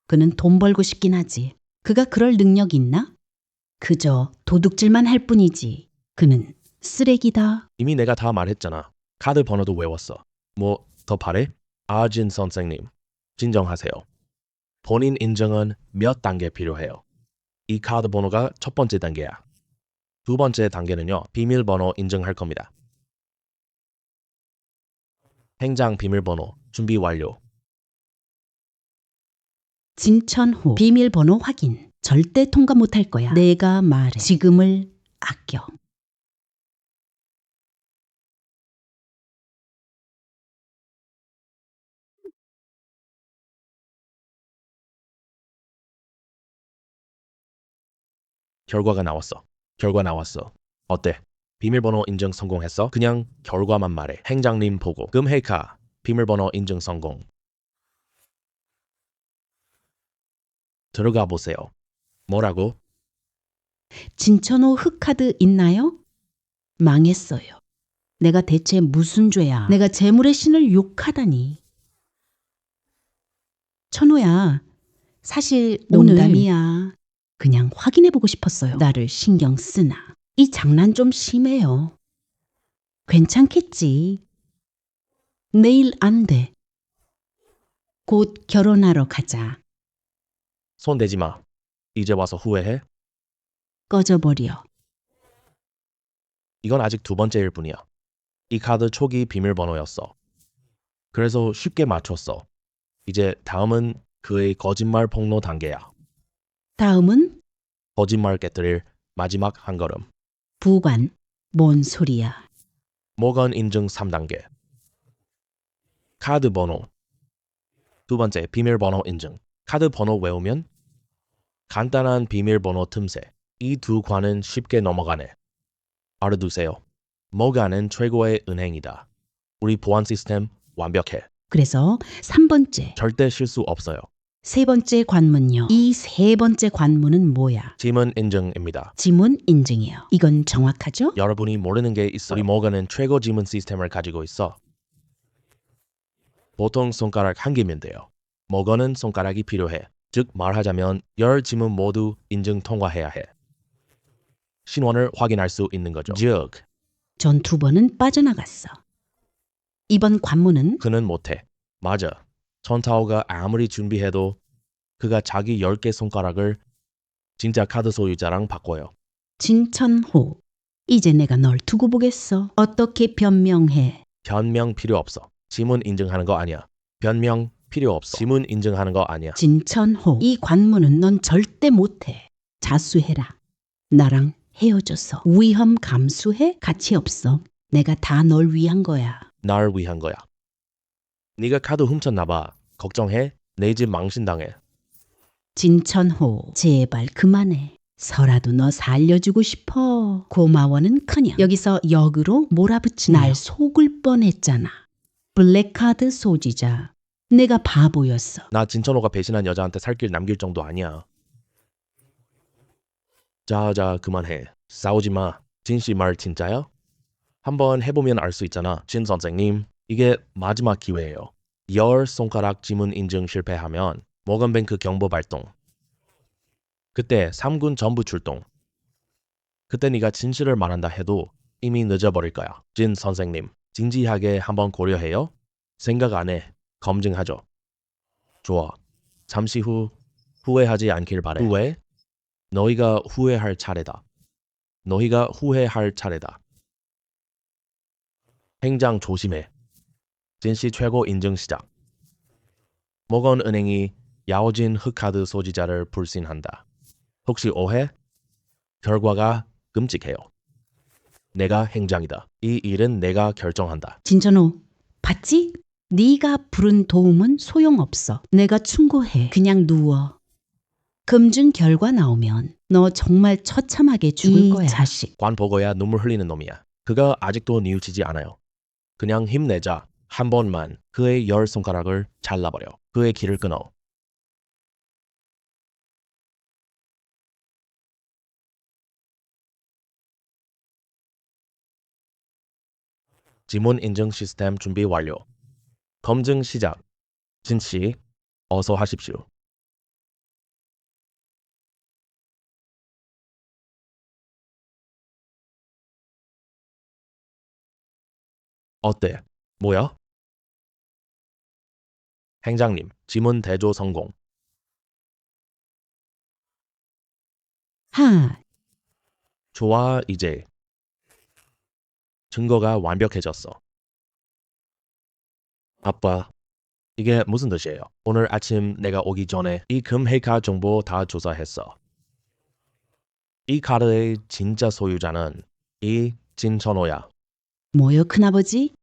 그는 돈 벌고 싶긴 하지. 그가 그럴 능력 있나? 그저 도둑질만 할 뿐이지. 그는 쓰레기다. 이미 내가 다 말했잖아. 카드 번호도 외웠어. 뭐 더 바래? 진 선생님. 진정하세요. 본인 인정은 몇 단계 필요해요? 이 카드 번호가 첫 번째 단계야. 두 번째 단계는요. 비밀번호 인증할 겁니다. 행장 비밀번호 준비 완료. 진천호. 비밀번호 확인. 절대 통과 못할 거야. 내가 말해. 지금을 아껴. 결과가 나왔어. 결과 나왔어. 어때? 비밀번호 인증 성공했어? 그냥 결과만 말해. 행장님 보고. 금헤카 비밀번호 인증 성공. 들어가 보세요. 뭐라고? 진천호 흑카드 있나요? 망했어요. 내가 대체 무슨 죄야? 내가 재물의 신을 욕하다니. 천호야, 사실 농담이야. 그냥 확인해보고 싶었어요. 나를 신경 쓰나. 이 장난 좀 심해요. 괜찮겠지. 내일 안 돼. 곧 결혼하러 가자. 손 대지 마. 이제 와서 후회해? 꺼져버려. 이건 아직 두 번째일 뿐이야. 이 카드 초기 비밀번호였어. 그래서 쉽게 맞췄어. 이제 다음은 그의 거짓말 폭로 단계야. 다음은 거짓말 깨뜨릴 마지막 한 걸음. 부관. 뭔 소리야. 모건 인증 3단계. 카드 번호. 두 번째 비밀번호 인증. 카드 번호 외우면 간단한 비밀번호 틈새. 이 두 관은 쉽게 넘어가네. 알아두세요. 모건은 최고의 은행이다. 우리 보안 시스템 완벽해. 그래서 3번째, 절대 실수 없어요. 세 번째 관문요. 이 세 번째 관문은 뭐야? 지문 인증입니다. 지문 인증이요. 이건 정확하죠? 여러분이 모르는 게 있어. 우리 모건은 최고 지문 시스템을 가지고 있어. 보통 손가락 한 개면 돼요. 모건은 손가락이 필요해. 즉 말하자면 10지문 모두 인증 통과해야 해. 신원을 확인할 수 있는 거죠. 즉 전 두 번은 빠져나갔어. 이번 관문은 그는 못해. 맞아. 천타오가 아무리 준비해도 그가 자기 10개 손가락을 진짜 카드 소유자랑 바꿔요. 진천호. 이제 내가 널 두고 보겠어. 어떻게 변명해? 변명 필요 없어. 지문 인증하는 거 아니야. 변명 필요 없어. 지문 인증하는 거 아니야. 진천호. 이 관문은 넌 절대 못해. 자수해라. 나랑 헤어져서 위험 감수해? 가치 없어. 내가 다 널 위한 거야. 날 위한 거야. 네가 카드 훔쳤나 봐. 걱정해. 내 집 망신당해. 진천호. 제발 그만해. 설아도 너 살려주고 싶어. 고마워는커녕 여기서 역으로 몰아붙이며 날 속을 뻔했잖아. 블랙카드 소지자. 내가 바보였어. 나 진천호가 배신한 여자한테 살길 남길 정도 아니야. 자, 그만해. 싸우지 마. 진씨 말 진짜야? 한번 해보면 알 수 있잖아. 진 선생님, 이게 마지막 기회예요. 10손가락 지문 인증 실패하면 모건뱅크 경보 발동. 그때 3군 전부 출동. 그때 네가 진실을 말한다 해도 이미 늦어버릴 거야. 진 선생님, 진지하게 한번 고려해요? 생각 안 해. 검증하죠. 좋아. 잠시 후 후회하지 않길 바래. 후회? 너희가 후회할 차례다. 너희가 후회할 차례다. 행장 조심해. 진씨 최고 인증 시작. 모건은행이 야오진 흑카드 소지자를 불신한다. 혹시 오해? 결과가 끔찍해요. 내가 행장이다. 이 일은 내가 결정한다. 진천호. 봤지? 네가 부른 도움은 소용없어. 내가 충고해. 그냥 누워. 검증 결과 나오면 너 정말 처참하게 죽을 거야. 자식. 관 보고야 눈물 흘리는 놈이야. 그가 아직도 뉘우치지 않아요. 그냥 힘내자. 한 번만 그의 10손가락을 잘라버려. 그의 길을 끊어. 지문 인증 시스템 준비 완료. 검증 시작. 진씨, 어서 하십시오. 어때? 뭐야? 행장님, 지문 대조 성공. 하. 좋아, 이제. 증거가 완벽해졌어. 아빠, 이게 무슨 뜻이에요? 오늘 아침 내가 오기 전에 이 금헤카 정보 다 조사했어. 이 카드의 진짜 소유자는 이 진천호야. 뭐요, 큰아버지?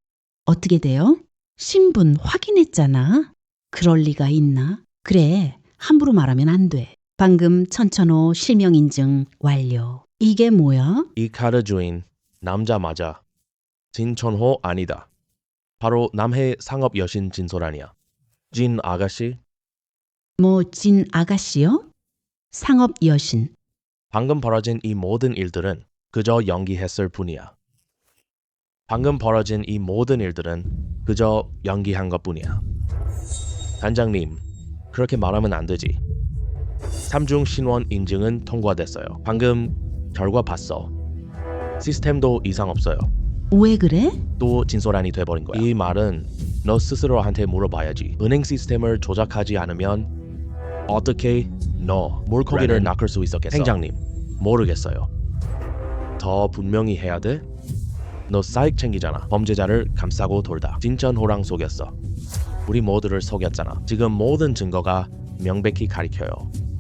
어떻게 돼요? 신분 확인했잖아. 그럴 리가 있나? 그래, 함부로 말하면 안 돼. 방금 천천호 실명 인증 완료. 이게 뭐야? 이 카드 주인 남자 맞아. 진천호 아니다. 바로 남해 상업 여신 진솔아니야. 진 아가씨, 뭐 진 아가씨요? 상업 여신. 방금 벌어진 이 모든 일들은 그저 연기했을 뿐이야. 방금 벌어진 이 모든 일들은 그저 연기한 것뿐이야. 단장님, 그렇게 말하면 안 되지. 삼중 신원 인증은 통과됐어요. 방금 결과 봤어. 시스템도 이상 없어요. 왜 그래? 또 진솔한이 돼버린 거야. 이 말은 너 스스로한테 물어봐야지. 은행 시스템을 조작하지 않으면 어떻게 너 물고기를 낚을 수 있었겠어? 행장님, 모르겠어요. 더 분명히 해야 돼? 너 사익 챙기잖아. 범죄자를 감싸고 돌다. 진천호랑 속였어. 우리 모두를 속였잖아. 지금 모든 증거가 명백히 가리켜요.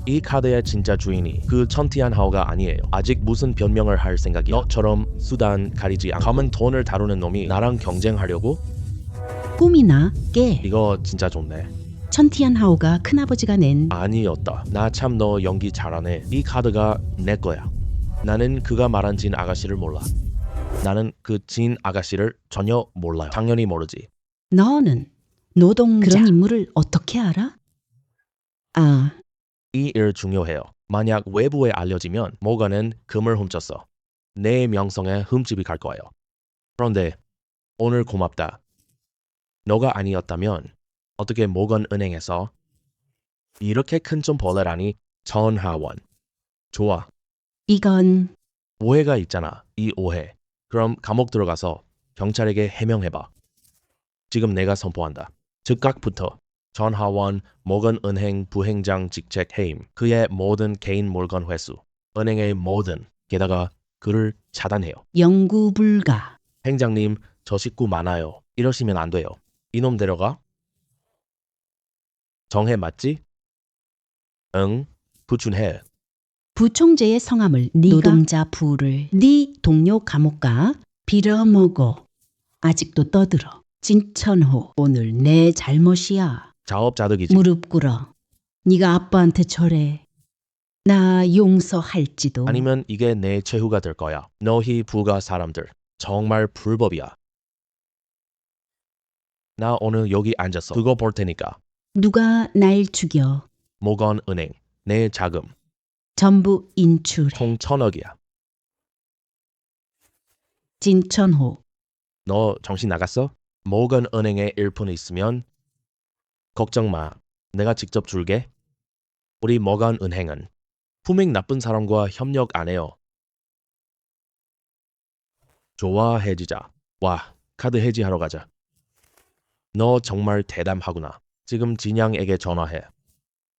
이 카드의 진짜 주인이 그 천티안 하오가 아니에요. 아직 무슨 변명을 할 생각이야? 너처럼 수단 가리지 않고 검은 돈을 다루는 놈이 나랑 경쟁하려고? 꿈이나 깨. 이거 진짜 좋네. 천티안 하오가 큰아버지가 낸 아니었다. 나 참 너 연기 잘하네. 이 카드가 내 거야. 나는 그가 말한 진 아가씨를 몰라. 나는 그 진 아가씨를 전혀 몰라요. 당연히 모르지. 너는 노동자 그런 인물을 어떻게 알아? 아, 이 일 중요해요. 만약 외부에 알려지면 모건은 금을 훔쳤어. 내 명성에 흠집이 갈 거예요. 그런데 오늘 고맙다. 너가 아니었다면 어떻게 모건 은행에서 이렇게 큰 좀 벌레라니. 전하원. 좋아. 이건 오해가 있잖아. 이 오해. 그럼 감옥 들어가서 경찰에게 해명해봐. 지금 내가 선포한다. 즉각부터 전하원 모건은행 부행장 직책 해임. 그의 모든 개인 물건 회수. 은행의 모든 게다가 그를 차단해요. 영구 불가. 행장님, 저 식구 많아요. 이러시면 안 돼요. 이놈 데려가. 정해 맞지? 응, 부춘해. 부총재의 성함을 노동자 부를 네 동료 감옥 가 빌어먹어. 아직도 떠들어. 진천호, 오늘 내 잘못이야. 자업자득이지. 무릎 꿇어. 네가 아빠한테 절해. 나 용서할지도. 아니면 이게 내 최후가 될 거야. 너희 부가 사람들. 정말 불법이야. 나 오늘 여기 앉았어. 그거 볼 테니까. 누가 날 죽여. 모건은행. 내 자금. 전부 인출해. 총 1,000억이야. 진천호. 너 정신 나갔어? 모건은행에 1푼 있으면 걱정 마. 내가 직접 줄게. 우리 모건은행은 품행 나쁜 사람과 협력 안 해요. 좋아, 해지자. 와, 카드 해지하러 가자. 너 정말 대담하구나. 지금 진양에게 전화해.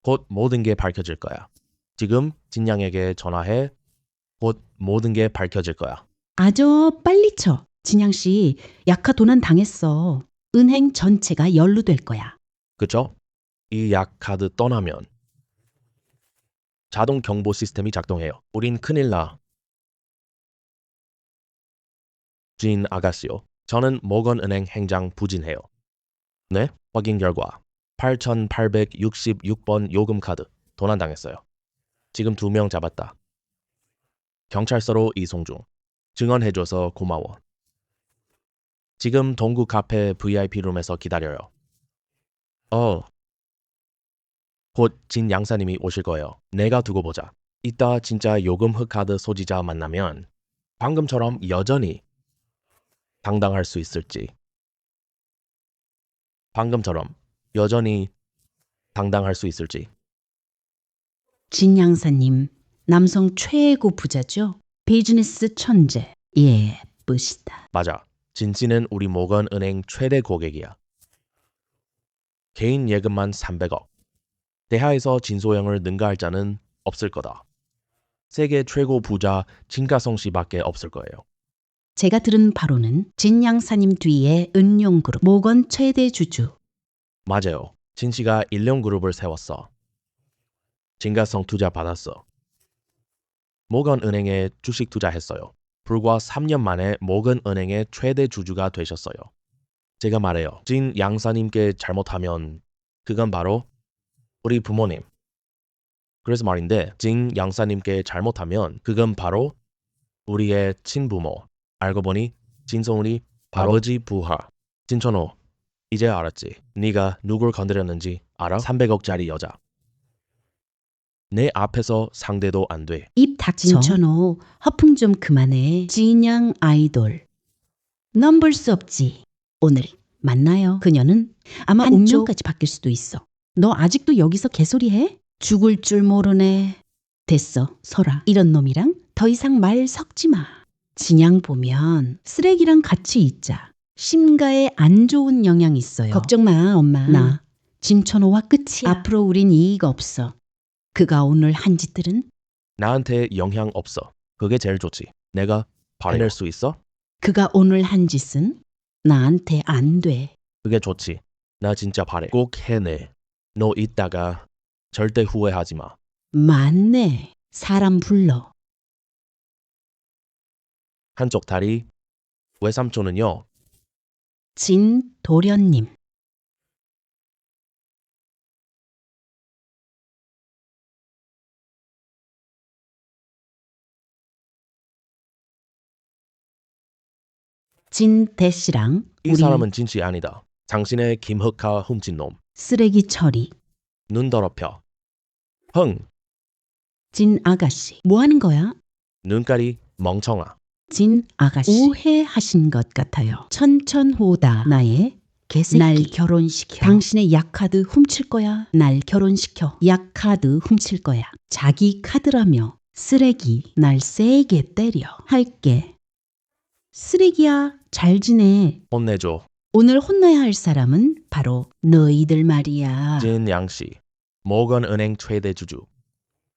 곧 모든 게 밝혀질 거야. 지금 진양에게 전화해. 곧 모든 게 밝혀질 거야. 아저 빨리 쳐. 진양 씨 약화 도난 당했어. 은행 전체가 연루될 거야. 그쵸? 이 약 카드 떠나면 자동 경보 시스템이 작동해요. 우린 큰일 나. 진 아가씨요. 저는 모건은행 행장 부진해요. 네? 확인 결과 8,866번 요금 카드 도난당했어요. 지금 2명 잡았다. 경찰서로 이송 중. 증언해줘서 고마워. 지금 동구 카페 VIP 룸에서 기다려요. 곧 진 양사님이 오실 거예요. 내가 두고 보자. 이따 진짜 요금 흑카드 소지자 만나면 방금처럼 여전히 당당할 수 있을지. 방금처럼 여전히 당당할 수 있을지. 진 양사님 남성 최고 부자죠. 비즈니스 천재. 예쁘시다. 맞아. 진 씨는 우리 모건은행 최대 고객이야. 개인 예금만 300억. 대하에서 진소영을 능가할 자는 없을 거다. 세계 최고 부자 진가성 씨밖에 없을 거예요. 제가 들은 바로는 진 양사님 뒤에 은용그룹 모건 최대 주주. 맞아요. 진 씨가 일용그룹을 세웠어. 진가성 투자 받았어. 모건은행에 주식 투자했어요. 불과 3년 만에 모건은행의 최대 주주가 되셨어요. 제가 말해요. 진 양사님께 잘못하면 그건 바로 우리 부모님, 그래서 말인데 진 양사님께 잘못하면 그건 바로 우리의 친부모. 알고 보니 진성훈이 아버지 부하. 진천호, 이제 알았지. 네가 누굴 건드렸는지 알아? 300억짜리 여자. 내 앞에서 상대도 안 돼. 입 닥쳐. 진천호, 허풍 좀 그만해. 진양 아이돌. 넌 볼 수 없지. 오늘 만나요. 그녀는 아마 운명까지 바뀔 수도 있어. 너 아직도 여기서 개소리해? 죽을 줄 모르네. 됐어, 설아. 이런 놈이랑 더 이상 말 섞지 마. 진양 보면 쓰레기랑 같이 있자. 심가에 안 좋은 영향 있어요. 걱정 마, 엄마. 나 진천호와 끝이야. 앞으로 우린 이의가 없어. 그가 오늘 한 짓들은 나한테 영향 없어. 그게 제일 좋지. 내가 해낼 수 있어? 그가 오늘 한 짓은 나한테 안 돼. 그게 좋지. 나 진짜 바래. 꼭 해내. 너 이따가 절대 후회하지 마. 맞네. 사람 불러. 한쪽 다리. 외삼촌은요? 진도련님. 진대씨랑 이 우리 사람은 진씨 아니다. 당신의 김흑하 훔친 놈. 쓰레기 처리. 눈 더럽혀. 흥. 진 아가씨. 뭐 하는 거야? 눈깔이 멍청아. 진 아가씨. 오해하신 것 같아요. 천천호다. 나의 개새끼. 날 결혼시켜. 당신의 약카드 훔칠 거야. 날 결혼시켜. 약카드 훔칠 거야. 자기 카드라며. 쓰레기. 날 세게 때려. 할게. 쓰레기야. 잘 지내. 혼내줘. 오늘 혼나야 할 사람은 바로 너희들 말이야. 진 양씨. 모건은행 최대 주주.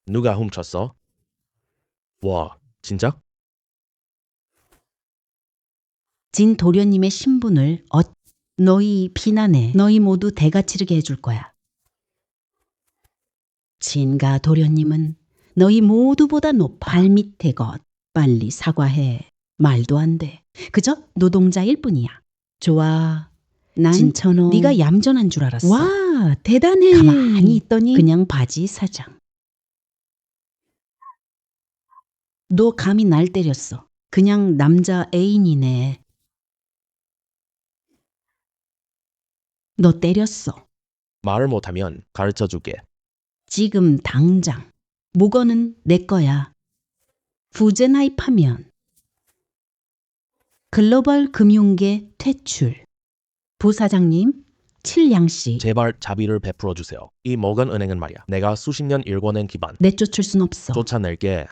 누가 훔쳤어? 와, 진짜? 진도련님의 신분을 너희 비난해. 너희 모두 대가 치르게 해줄 거야. 진가 도련님은 너희 모두보다 높아. 발밑에 것. 빨리 사과해. 말도 안 돼. 그저 노동자일 뿐이야. 좋아. 난 진천호. 네가 얌전한 줄 알았어. 와, 대단해. 가만히 있더니 그냥 바지 사장. 너 감히 날 때렸어. 그냥 남자 애인이네. 너 때렸어. 말을 못하면 가르쳐줄게. 지금 당장. 목어는 내 거야. 부재나입하면 글로벌 금융계 퇴출. 부사장님, 칠양씨. 제발 자비를 베풀어 주세요. 이 모건은행은 말이야. 내가 수십 년 일궈낸 기반. 내쫓을 순 없어. 쫓아낼게.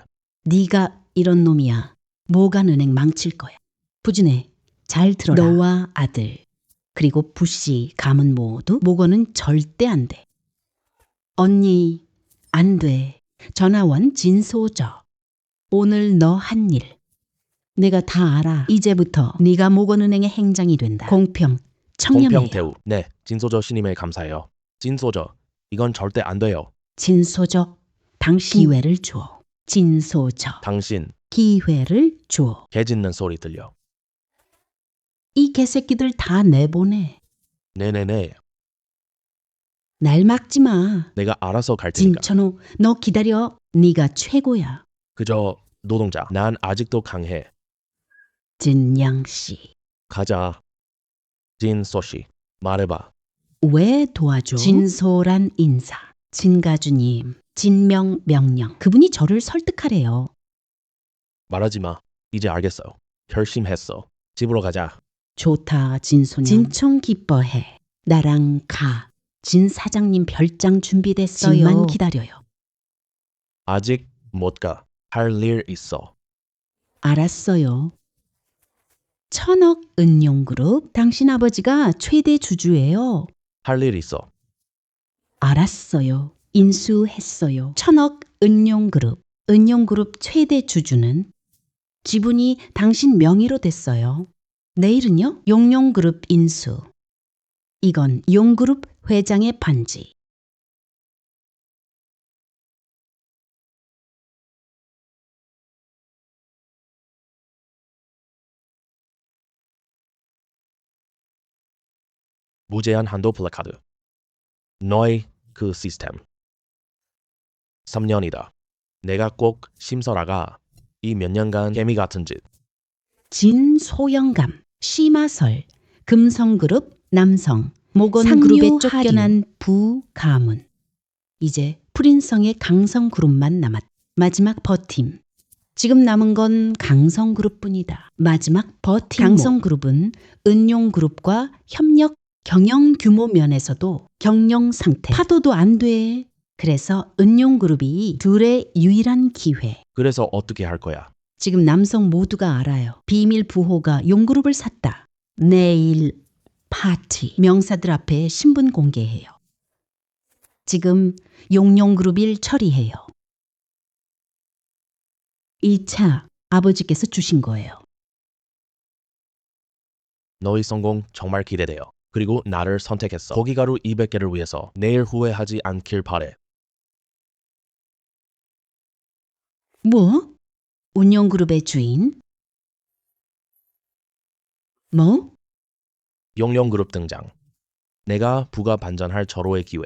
네가 이런 놈이야. 모간은행 망칠 거야. 부진해. 잘 들어라. 너와 아들 그리고 부씨 가문 모두 모건은 절대 안 돼. 언니 안 돼. 전화원 진소저. 오늘 너 한 일 내가 다 알아. 이제부터 네가 모건은행의 행장이 된다. 공평 청렴해요. 공평대우. 네, 진소저 신임에 감사해요. 진소저, 이건 절대 안 돼요. 진소저 당신 기회를 줘. 진소저 당신, 기회를 줘. 개 짖는 소리 들려. 이 개새끼들 다 내보내. 네네네. 날 막지 마. 내가 알아서 갈 테니까. 진천호 너 기다려. 네가 최고야. 그저 노동자. 난 아직도 강해. 진양씨. 가자. 진소씨, 말해봐. 왜 도와줘? 진소란 인사. 진가주님. 진명 명령. 그분이 저를 설득하래요. 말하지 마. 이제 알겠어요. 결심했어. 집으로 가자. 좋다 진소년. 진청 기뻐해. 나랑 가. 진 사장님 별장 준비됐어요. 집만 기다려요. 아직 못 가. 할 일 있어. 알았어요. 천억 은용그룹 당신 아버지가 최대 주주예요. 할 일 있어. 알았어요. 인수했어요. 천억 은용그룹. 은용그룹 최대 주주는 지분이 당신 명의로 됐어요. 내일은요? 용용그룹 인수. 이건 용그룹 회장의 반지. 무제한 한도 플래카드. 너의 그 시스템. 3년이다. 내가 꼭 심설아가 이 몇 년간 개미 같은 짓. 진소영감, 심화설, 금성그룹, 남성, 모건그룹에 쫓겨난 부가문. 이제 프린성의 강성그룹만 남았다. 마지막 버팀. 지금 남은 건 강성그룹뿐이다. 마지막 버팀. 강성그룹은 은용그룹과 협력 경영 규모 면에서도 경영 상태. 파도도 안 돼. 그래서 은용그룹이 둘의 유일한 기회. 그래서 어떻게 할 거야? 지금 남성 모두가 알아요. 비밀 부호가 용그룹을 샀다. 내일 파티. 명사들 앞에 신분 공개해요. 지금 용용그룹 일 처리해요. 이 차 아버지께서 주신 거예요. 너의 성공 정말 기대돼요. 그리고 나를 선택했어. 고기가루 200개를 위해서 내일 후회하지 않길 바래. 뭐? 운용그룹의 주인? 뭐? 용용그룹 등장. 내가 부가 반전할 절호의 기회.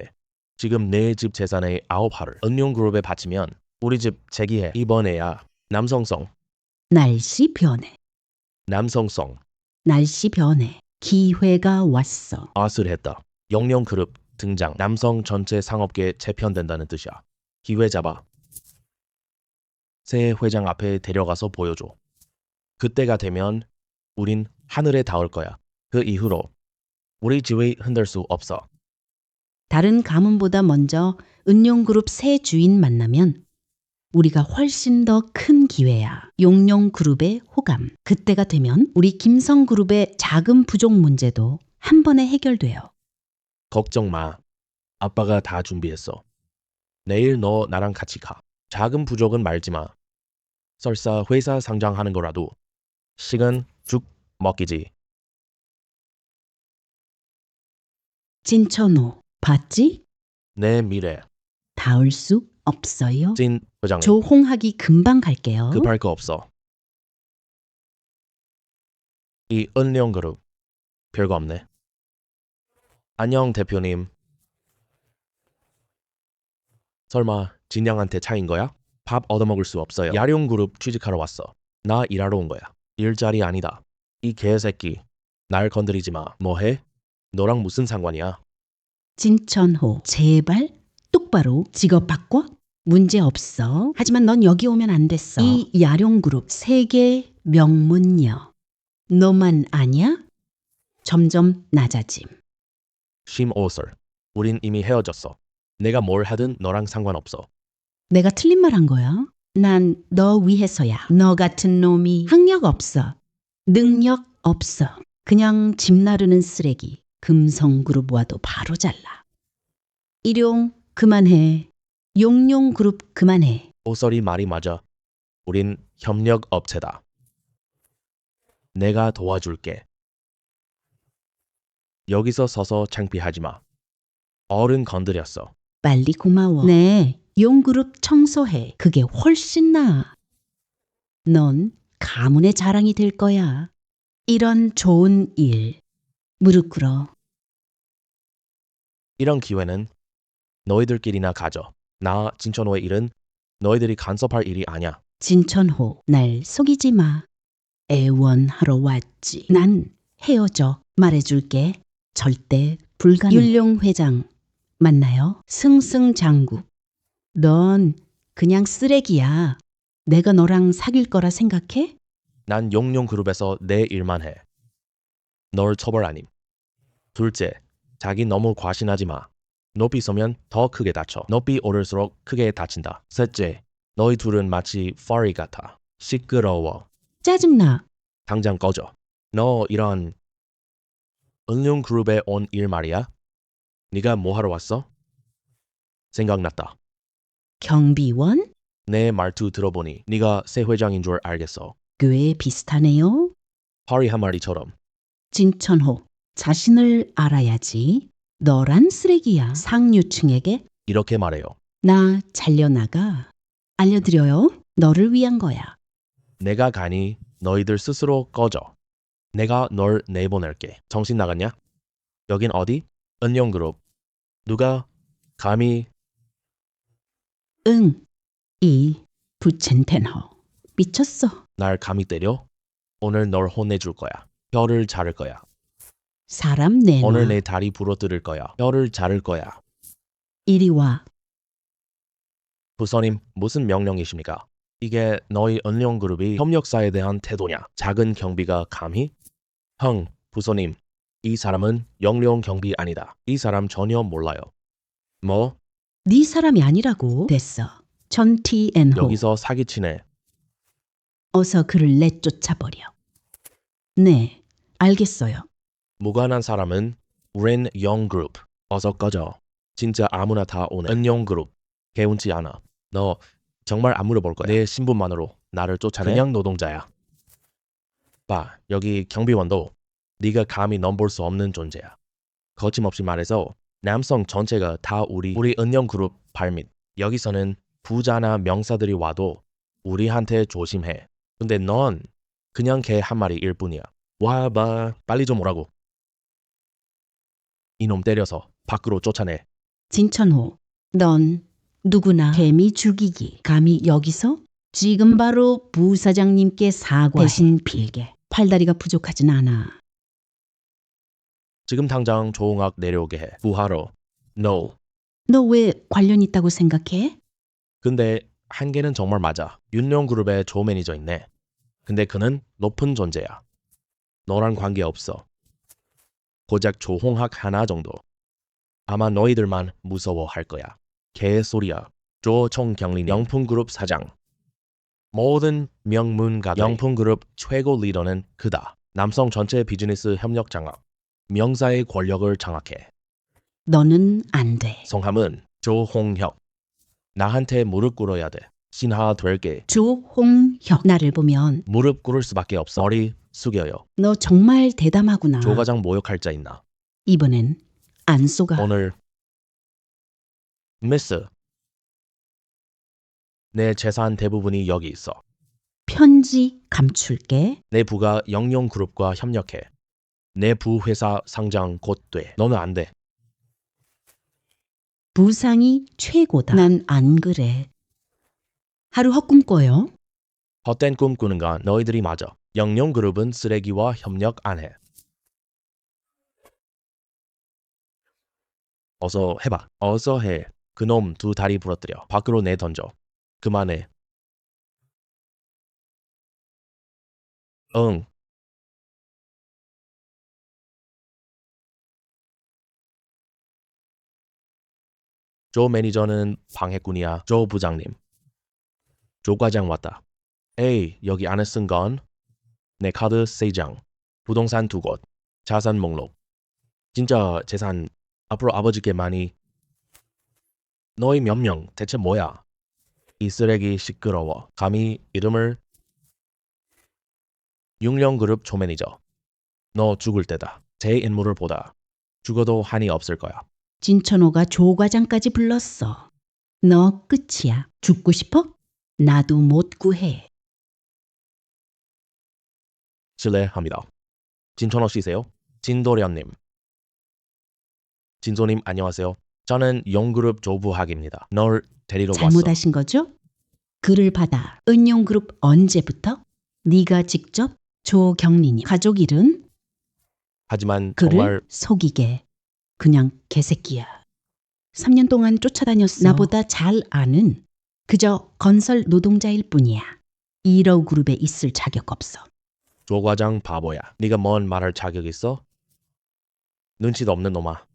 지금 내 집 재산의 9할을 은용그룹에 바치면 우리 집 재기해. 이번에야 남성성. 날씨 변해. 남성성. 날씨 변해. 기회가 왔어. 아슬했다. 용용그룹 등장. 남성 전체 상업계에 재편된다는 뜻이야. 기회 잡아. 새 회장 앞에 데려가서 보여줘. 그때가 되면 우린 하늘에 닿을 거야. 그 이후로 우리 지위 흔들 수 없어. 다른 가문보다 먼저 은용그룹 새 주인 만나면 우리가 훨씬 더 큰 기회야. 용용그룹의 호감. 그때가 되면 우리 김성그룹의 자금 부족 문제도 한 번에 해결돼요. 걱정 마. 아빠가 다 준비했어. 내일 너 나랑 같이 가. 자금 부족은 말지 마. 설사 회사 상장하는 거라도 식은 죽 먹기지. 진천호. 봤지? 내 미래. 닿을 수 없어요. 찐 회장님. 조홍학이 금방 갈게요. 급할 거 없어. 이 은룡그룹 별거 없네. 안녕 대표님. 설마 진양한테 차인 거야? 밥 얻어먹을 수 없어요. 야룡그룹 취직하러 왔어. 나 일하러 온 거야. 일자리 아니다. 이 개새끼. 날 건드리지 마. 뭐해? 너랑 무슨 상관이야? 진천호. 제발 똑바로 직업 바꿔? 문제 없어. 하지만 넌 여기 오면 안 됐어. 이 야룡그룹 세계 명문녀. 너만 아냐? 점점 낮아짐. 심오설. 우린 이미 헤어졌어. 내가 뭘 하든 너랑 상관없어. 내가 틀린 말 한 거야? 난 너 위해서야. 너 같은 놈이 학력 없어. 능력 없어. 그냥 집 나르는 쓰레기. 금성그룹 와도 바로 잘라. 일용 그만해. 용용그룹 그만해. 오설이 말이 맞아. 우린 협력 업체다. 내가 도와줄게. 여기서 서서 창피하지 마. 어른 건드렸어. 빨리 고마워. 네, 용그룹 청소해. 그게 훨씬 나아. 넌 가문의 자랑이 될 거야. 이런 좋은 일. 무릎 꿇어. 이런 기회는 너희들끼리나 가져. 나 진천호의 일은 너희들이 간섭할 일이 아냐. 진천호, 날 속이지 마. 애원하러 왔지. 난 헤어져. 말해줄게. 절대 불가능. 율룡 회장 만나요. 승승장구. 넌 그냥 쓰레기야. 내가 너랑 사귈 거라 생각해? 난 용용그룹에서 내 일만 해. 널 처벌 아님. 둘째, 자기 너무 과신하지 마. 높이 서면 더 크게 다쳐. 높이 오를수록 크게 다친다. 셋째, 너희 둘은 마치 파리 같아. 시끄러워. 짜증나. 당장 꺼져. 너 이런 은룡그룹에 온 일 말이야? 네가 뭐 하러 왔어? 생각났다. 경비원? 내 말투 들어보니 네가 새 회장인 줄 알겠어. 꽤 비슷하네요. 파리 한 마리처럼. 진천호, 자신을 알아야지. 너란 쓰레기야. 상류층에게 이렇게 말해요. 나 잘려나가. 알려드려요. 너를 위한 거야. 내가 가니 너희들 스스로 꺼져. 내가 널 내보낼게. 정신 나갔냐? 여긴 어디? 은룡그룹. 누가 감히 응. 이 부첸텐허. 미쳤어. 날 감히 때려? 오늘 널 혼내줄 거야. 혀를 자를 거야. 사람 내놔. 오늘 내 다리 부러뜨릴 거야. 혀를 자를 거야. 이리 와. 부서님, 무슨 명령이십니까? 이게 너희 은룡그룹이 협력사에 대한 태도냐? 작은 경비가 감히? 부서님, 이 사람은 영령 경비 아니다. 이 사람 전혀 몰라요. 뭐? 네 사람이 아니라고. 됐어. 전 TN호. 여기서 사기치네. 어서 그를 내쫓아버려. 네, 알겠어요. 무관한 사람은 우린 영그룹. 어서 꺼져. 진짜 아무나 다 오는 은룡그룹. 개운치 않아. 너 정말 안 물어볼 거야. 내 신분만으로 나를 쫓아내? 그냥 노동자야. 봐, 여기 경비원도 네가 감히 넘볼 수 없는 존재야. 거침없이 말해서 남성 전체가 다 우리 은영그룹 발밑. 여기서는 부자나 명사들이 와도 우리한테 조심해. 근데 넌 그냥 개 한 마리일 뿐이야. 와봐, 빨리 좀 오라고. 이놈 때려서 밖으로 쫓아내. 진천호, 넌 누구나 개미 죽이기 감히 여기서? 지금 바로 부사장님께 사과해. 대신 빌게. 팔다리가 부족하진 않아. 지금 당장 조홍학 내려오게 해. 부하러. No. 너 왜 관련 있다고 생각해? 근데 한계는 정말 맞아. 윤룡그룹의 조 매니저 있네. 근데 그는 높은 존재야. 너랑 관계없어. 고작 조홍학 하나 정도. 아마 너희들만 무서워할 거야. 개소리야. 조총경리 영풍그룹 사장. 모든 명문가들 영풍그룹 최고 리더는 그다. 남성 전체 비즈니스 협력 장악. 명사의 권력을 장악해. 너는 안 돼. 성함은 조홍혁. 나한테 무릎 꿇어야 돼. 신하 될게. 조홍혁. 나를 보면 무릎 꿇을 수밖에 없어. 머리 숙여요. 너 정말 대담하구나. 조과장 모욕할 자 있나? 이번엔 안 쏘가. 오늘 미스. 내 재산 대부분이 여기 있어. 편지 감출게. 내 부가 영룡그룹과 협력해. 내 부회사 상장 곧 돼. 너는 안 돼. 부상이 최고다. 난 안 그래. 하루 헛꿈 꿔요. 헛된 꿈 꾸는 건 너희들이 맞아. 영룡그룹은 쓰레기와 협력 안 해. 어서 해봐. 어서 해. 그놈 두 다리 부러뜨려. 밖으로 내던져. 그만해. 응. 조 매니저는 방해꾼이야. 조 부장님. 조 과장 왔다. 에이, 여기 안에 쓴 건 내 카드 3장, 부동산 2곳, 자산 목록. 진짜 재산 앞으로 아버지께 많이. 너희 몇 명 대체 뭐야? 이 쓰레기 시끄러워. 감히 이름을. 육령그룹 조매니저. 너 죽을 때다. 제 인물을 보다. 죽어도 한이 없을 거야. 진천호가 조 과장까지 불렀어. 너 끝이야. 죽고 싶어? 나도 못 구해. 실례합니다. 진천호 씨세요? 진도련님. 진소님 안녕하세요. 저는 영그룹 조부학입니다. 널 데리러 왔어. 잘못하신 거죠? 글을 받아. 은용그룹 언제부터? 네가 직접 조경리님 가족 일은? 하지만 그를 정말 속이게. 그냥 개새끼야. 3년 동안 쫓아다녔어. 나보다 잘 아는 그저 건설 노동자일 뿐이야. 1호 그룹에 있을 자격 없어. 조 과장 바보야. 네가 뭔 말할 자격 있어? 눈치도 없는 놈아.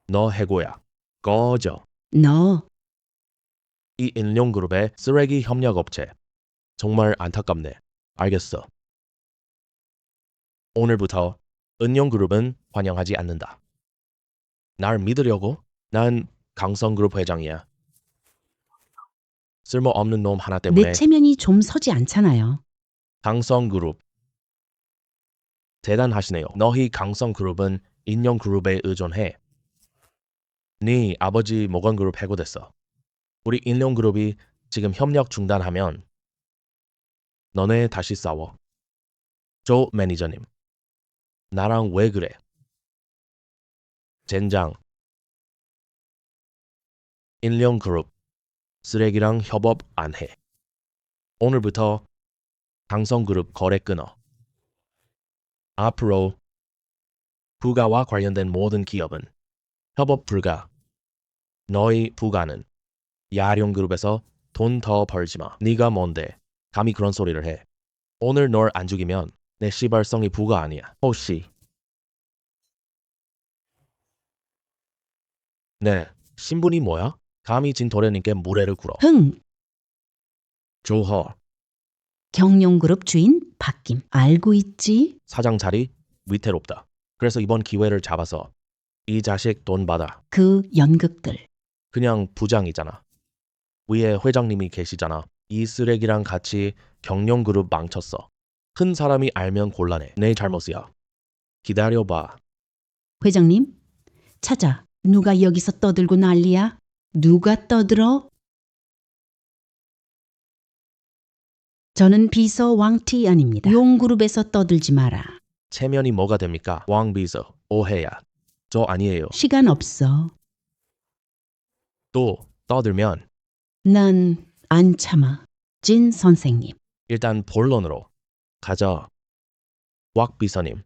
너 해고야. 꺼져. 너 이 인룡그룹의 쓰레기 협력업체. 정말 안타깝네. 알겠어. 오늘부터 은룡그룹은 환영하지 않는다. 날 믿으려고? 난 강성그룹 회장이야. 쓸모없는 놈 하나 때문에. 내 체면이 좀 서지 않잖아요. 강성그룹. 대단하시네요. 너희 강성그룹은 인룡그룹에 의존해. 네 아버지 모건그룹 해고됐어. 우리 인룡그룹이 지금 협력 중단하면 너네 다시 싸워. 조 매니저님. 나랑 왜 그래? 젠장. 인룡그룹. 쓰레기랑 협업 안 해. 오늘부터 강성그룹 거래 끊어. 앞으로 부가와 관련된 모든 기업은 협업 불가. 너희 부가는 야룡그룹에서 돈 더 벌지 마. 네가 뭔데 감히 그런 소리를 해. 오늘 널 안 죽이면 내 시발성이 부가 아니야. 혹시 네, 신분이 뭐야? 감히 진도련님께 무례를 굴어. 흥! 조허, 경룡그룹 주인 박김. 알고 있지? 사장 자리 위태롭다. 그래서 이번 기회를 잡아서 이 자식 돈 받아. 그 연극들. 그냥 부장이잖아. 위에 회장님이 계시잖아. 이 쓰레기랑 같이 경룡그룹 망쳤어. 큰 사람이 알면 곤란해. 내 잘못이야. 기다려봐. 회장님, 찾아. 누가 여기서 떠들고 난리야? 누가 떠들어? 저는 비서 왕티안입니다. 용그룹에서 떠들지 마라. 체면이 뭐가 됩니까? 왕비서, 오해야. 저 아니에요. 시간 없어. 또 떠들면 난 안 참아. 진 선생님. 일단 본론으로 가자. 왁 비서님.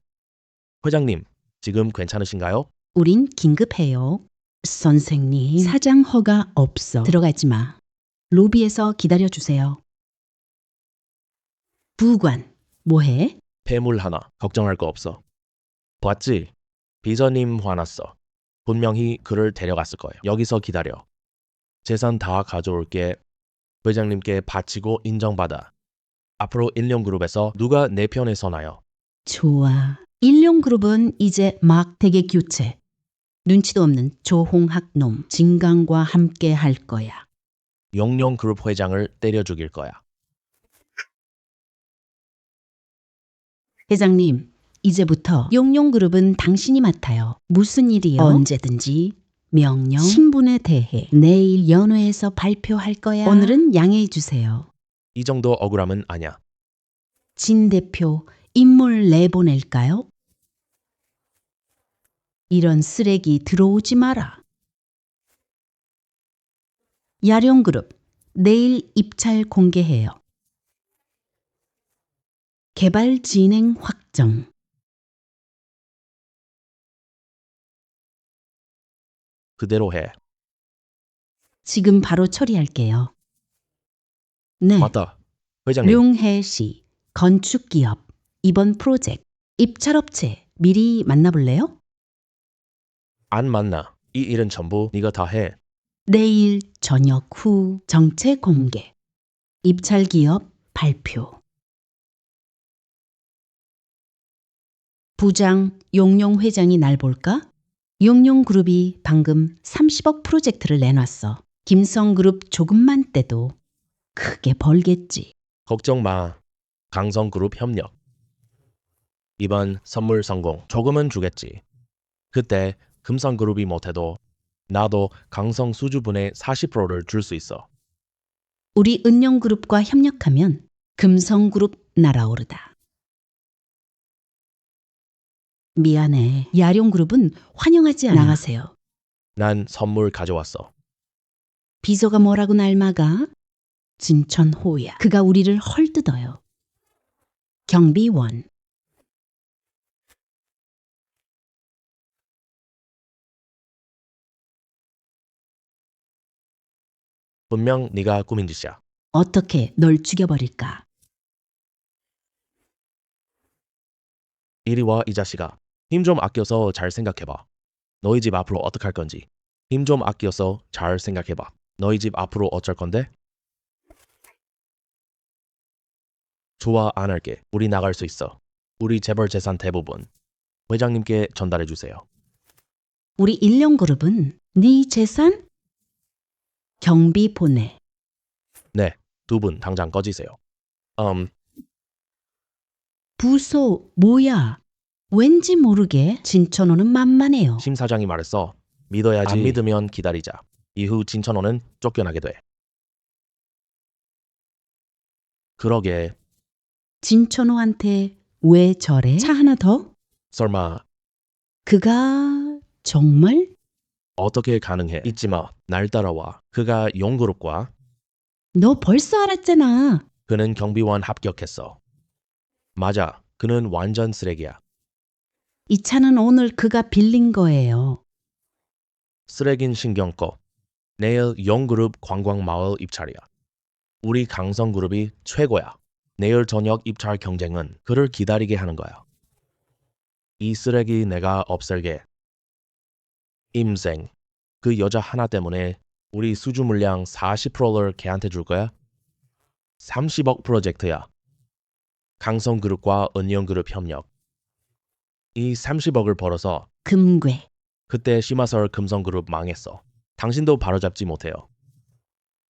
회장님, 지금 괜찮으신가요? 우린 긴급해요. 선생님. 사장 허가 없어. 들어가지 마. 로비에서 기다려주세요. 부관. 뭐해? 폐물 하나 걱정할 거 없어. 봤지? 비서님 화났어. 분명히 그를 데려갔을 거예요. 여기서 기다려. 재산 다 가져올게. 회장님께 바치고 인정받아. 앞으로 일룡그룹에서 누가 내 편에 서나요? 좋아. 일룡그룹은 이제 막 대개 교체. 눈치도 없는 조홍학 놈 진강과 함께 할 거야. 용룡그룹 회장을 때려 죽일 거야. 회장님, 이제부터 용룡그룹은 당신이 맡아요. 무슨 일이요? 언제든지 명령, 신분에 대해 내일 연회에서 발표할 거야. 오늘은 양해해 주세요. 이 정도 억울함은 아냐. 진 대표, 인물 내보낼까요? 이런 쓰레기 들어오지 마라. 야룡그룹, 내일 입찰 공개해요. 개발 진행 확정. 그대로 해. 지금 바로 처리할게요. 네. 맞다. 회장님. 룡해시 건축기업 이번 프로젝트 입찰업체 미리 만나볼래요? 안 만나. 이 일은 전부 네가 다 해. 내일 저녁 후 정체 공개 입찰 기업 발표. 부장 용용 회장이 날 볼까? 용용그룹이 방금 30억 프로젝트를 내놨어. 김성그룹 조금만 떼도 크게 벌겠지. 걱정 마. 강성그룹 협력. 이번 선물 성공. 조금은 주겠지. 그때 금성그룹이 못해도 나도 강성 수주분의 40%를 줄 수 있어. 우리 은영그룹과 협력하면 금성그룹 날아오르다. 미안해. 야룡그룹은 환영하지 않아. 나가세요. 난 선물 가져왔어. 비서가 뭐라고 날 막아? 진천호야. 그가 우리를 헐뜯어요. 경비원. 분명 네가 꾸민 짓이야. 어떻게 널 죽여버릴까? 이리 와 이 자식아. 힘 좀 아껴서 잘 생각해봐. 너희 집 앞으로 어떡할 건지. 힘 좀 아껴서 잘 생각해봐. 너희 집 앞으로 어쩔 건데? 좋아, 안 할게. 우리 나갈 수 있어. 우리 재벌 재산 대부분 회장님께 전달해 주세요. 우리 일령그룹은 네 재산? 경비 보내. 네, 두 분 당장 꺼지세요. 부소 뭐야? 왠지 모르게 진천호는 만만해요. 심 사장이 말했어. 믿어야지. 안 믿으면 기다리자. 이후 진천호는 쫓겨나게 돼. 그러게. 진천호한테 왜 저래? 차 하나 더? 설마 그가 정말? 어떻게 가능해? 잊지 마. 날 따라와. 그가 용그룹과 너 벌써 알았잖아. 그는 경비원 합격했어. 맞아. 그는 완전 쓰레기야. 이 차는 오늘 그가 빌린 거예요. 쓰레긴 신경 꺼. 내일 영그룹 관광마을 입찰이야. 우리 강성그룹이 최고야. 내일 저녁 입찰 경쟁은 그를 기다리게 하는 거야. 이 쓰레기 내가 없앨게. 임생. 그 여자 하나 때문에 우리 수주 물량 40%를 걔한테 줄 거야? 30억 프로젝트야. 강성그룹과 은영그룹 협력. 이 30억을 벌어서 금괴. 그때 심화설 금성그룹 망했어. 당신도 바로잡지 못해요.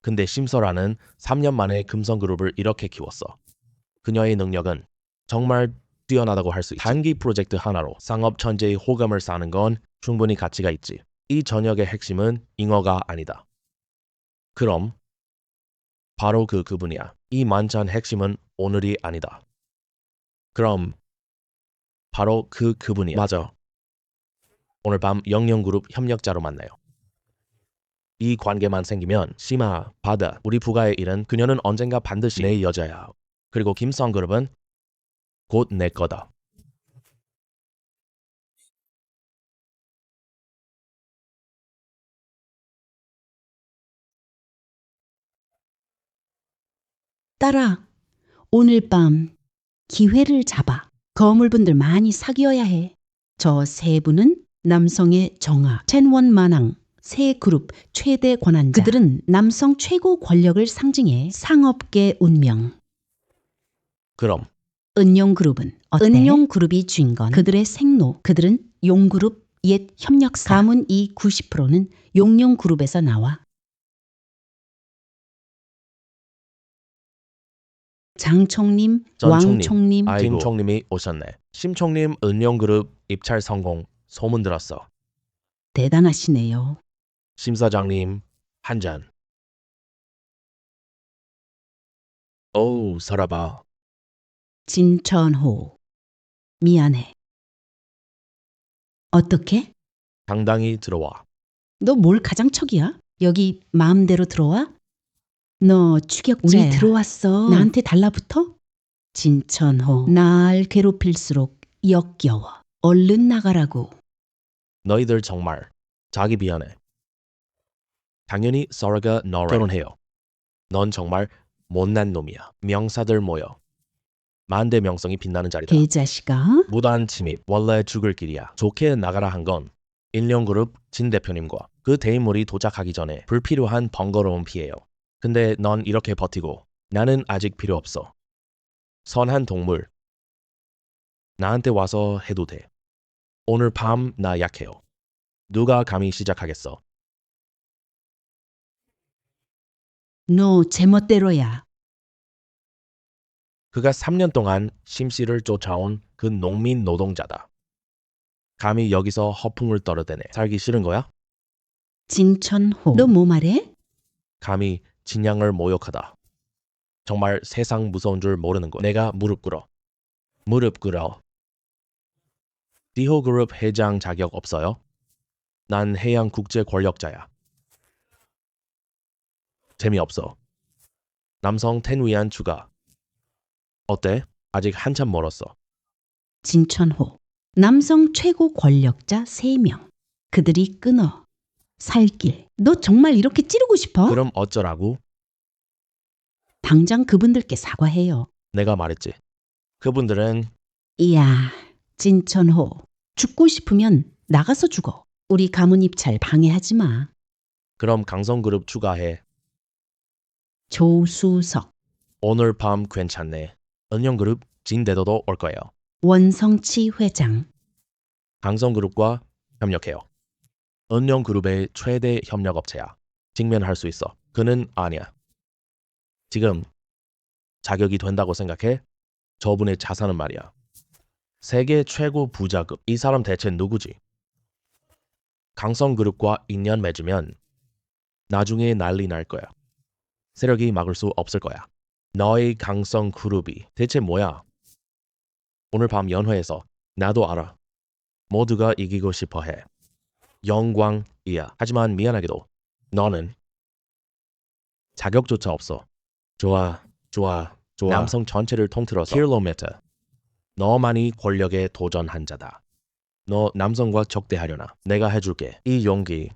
근데 심설아는 3년 만에 금성그룹을 이렇게 키웠어. 그녀의 능력은 정말 뛰어나다고 할 수 있지. 단기 프로젝트 하나로 상업 천재의 호감을 사는 건 충분히 가치가 있지. 이 전역의 핵심은 잉어가 아니다. 그럼 바로 그분이야. 이 만찬 핵심은 오늘이 아니다. 그럼 바로 그분이야. 맞아. 오늘 밤 영영그룹 협력자로 만나요. 이 관계만 생기면 심아, 바다, 우리 부가의 일은 그녀는 언젠가 반드시 내 여자야. 그리고 김성그룹은 곧 내 거다. 딸아, 오늘 밤 기회를 잡아. 거물분들 많이 사귀어야 해. 저 세 분은 남성의 정아, 첸원 마낭, 세 그룹 최대 권한자. 그들은 남성 최고 권력을 상징해 상업계 운명. 그럼 은용그룹은 어때? 은용그룹이 쥔 건 그들의 생로. 그들은 용그룹 옛 협력사. 가문 이 90%는 용용그룹에서 나와. 장총님, 전총님, 왕총님, 김총님이 오셨네. 심총님 은영그룹 입찰 성공 소문 들었어. 대단하시네요. 심사장님 한 잔. 어우 서라봐. 진천호. 미안해. 어떻게? 당당히 들어와. 너 뭘 가장척이야? 여기 마음대로 들어와? 너 추격자야. 우리 들어왔어. 나한테 달라붙어? 진천호. 날 괴롭힐수록 역겨워. 얼른 나가라고. 너희들 정말 자기 비하네. 당연히 서라가 너랑 결혼해요. 넌 정말 못난 놈이야. 명사들 모여. 만대 명성이 빛나는 자리다. 개자식아. 무단 침입 원래 죽을 길이야. 좋게 나가라 한 건 인령그룹 진 대표님과 그 대인물이 도착하기 전에 불필요한 번거로운 피해요. 근데 넌 이렇게 버티고 나는 아직 필요 없어. 선한 동물. 나한테 와서 해도 돼. 오늘 밤 나 약해요. 누가 감히 시작하겠어. 너 제멋대로야. 그가 3년 동안 심씨를 쫓아온 그 농민 노동자다. 감히 여기서 허풍을 떨어대네. 살기 싫은 거야? 진천호. 너 뭐 말해? 감히 진양을 모욕하다. 정말 세상 무서운 줄 모르는 거야. 내가 무릎 꿇어. 무릎 꿇어. 디호그룹 회장 자격 없어요? 난 해양 국제 권력자야. 재미없어. 남성 텐위안 추가. 어때? 아직 한참 멀었어. 진천호. 남성 최고 권력자 3명. 그들이 끊어. 살길. 너 정말 이렇게 찌르고 싶어? 그럼 어쩌라고? 당장 그분들께 사과해요. 내가 말했지. 그분들은 이야, 진천호. 죽고 싶으면 나가서 죽어. 우리 가문 입찰 방해하지 마. 그럼 강성그룹 추가해. 조수석. 오늘 밤 괜찮네. 은영그룹 진대도도 올 거예요. 원성치 회장. 강성그룹과 협력해요. 은영그룹의 최대 협력업체야. 직면할 수 있어. 그는 아니야. 지금 자격이 된다고 생각해? 저분의 자산은 말이야. 세계 최고 부자급. 이 사람 대체 누구지? 강성그룹과 인연 맺으면 나중에 난리 날 거야. 세력이 막을 수 없을 거야. 너의 강성그룹이 대체 뭐야? 오늘 밤 연회에서 나도 알아. 모두가 이기고 싶어 해. 영광이야. 하지만 미안하게도 너는 자격조차 없어. 좋아. 남성 전체를 통틀어서 킬로미터. 너만이 권력에 도전한 자다. 너 남성과 적대하려나? 내가 해줄게. 이 용기.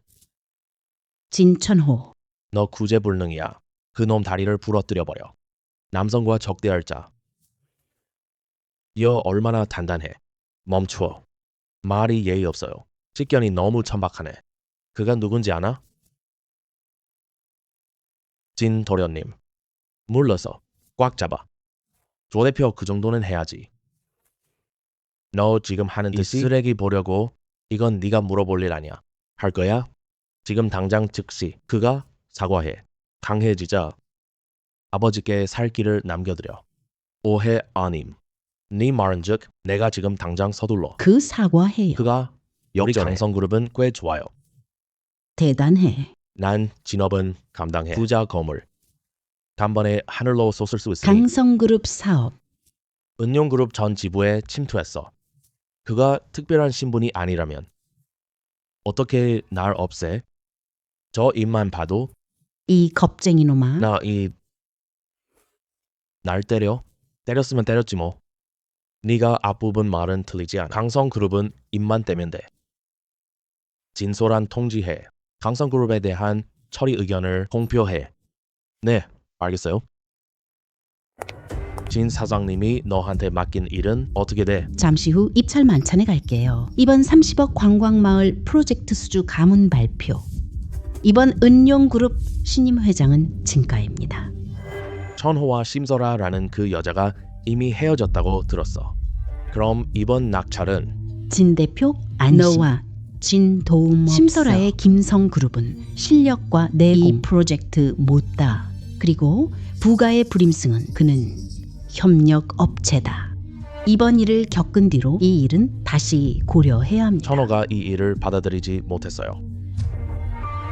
진천호. 너 구제불능이야. 그놈 다리를 부러뜨려버려. 남성과 적대할 자. 여 얼마나 단단해. 멈추어. 말이 예의 없어요. 직견이 너무 천박하네. 그가 누군지 아나? 진도련님. 물러서. 꽉 잡아. 조 대표 그 정도는 해야지. 너 지금 하는 뜻이 쓰레기 보려고 이건 네가 물어볼 일 아니야. 할 거야? 지금 당장 즉시 그가 사과해. 강해지자 아버지께 살 길을 남겨드려. 오해 아님. 네 말은즉 내가 지금 당장 서둘러. 그 사과해요. 그가 우리 강성그룹은 꽤 좋아요. 대단해. 난 진업은 감당해. 부자 거물. 단번에 하늘로 솟을 수 있으니 강성그룹 사업. 은용그룹 전 지부에 침투했어. 그가 특별한 신분이 아니라면 어떻게 날 없애? 저 입만 봐도 이 겁쟁이 놈아. 날 때려? 때렸으면 때렸지 뭐. 네가 앞부분 말은 틀리지 않아. 강성그룹은 입만 떼면 돼. 진솔한 통지해. 강성그룹에 대한 처리 의견을 공표해. 네, 알겠어요. 진 사장님이 너한테 맡긴 일은 어떻게 돼? 잠시 후 입찰 만찬에 갈게요. 이번 30억 관광마을 프로젝트 수주 가문 발표. 이번 은용그룹 신임 회장은 진가입니다. 천호와 심설아라는 그 여자가 이미 헤어졌다고 들었어. 그럼 이번 낙찰은 진 대표 안너와 진 도움 심설아의 김성그룹은 실력과 내공 이 프로젝트 못다. 그리고 부가의 불임승은 그는 협력 업체다. 이번 일을 겪은 뒤로 이 일은 다시 고려해야 합니다. 천호가 이 일을 받아들이지 못했어요.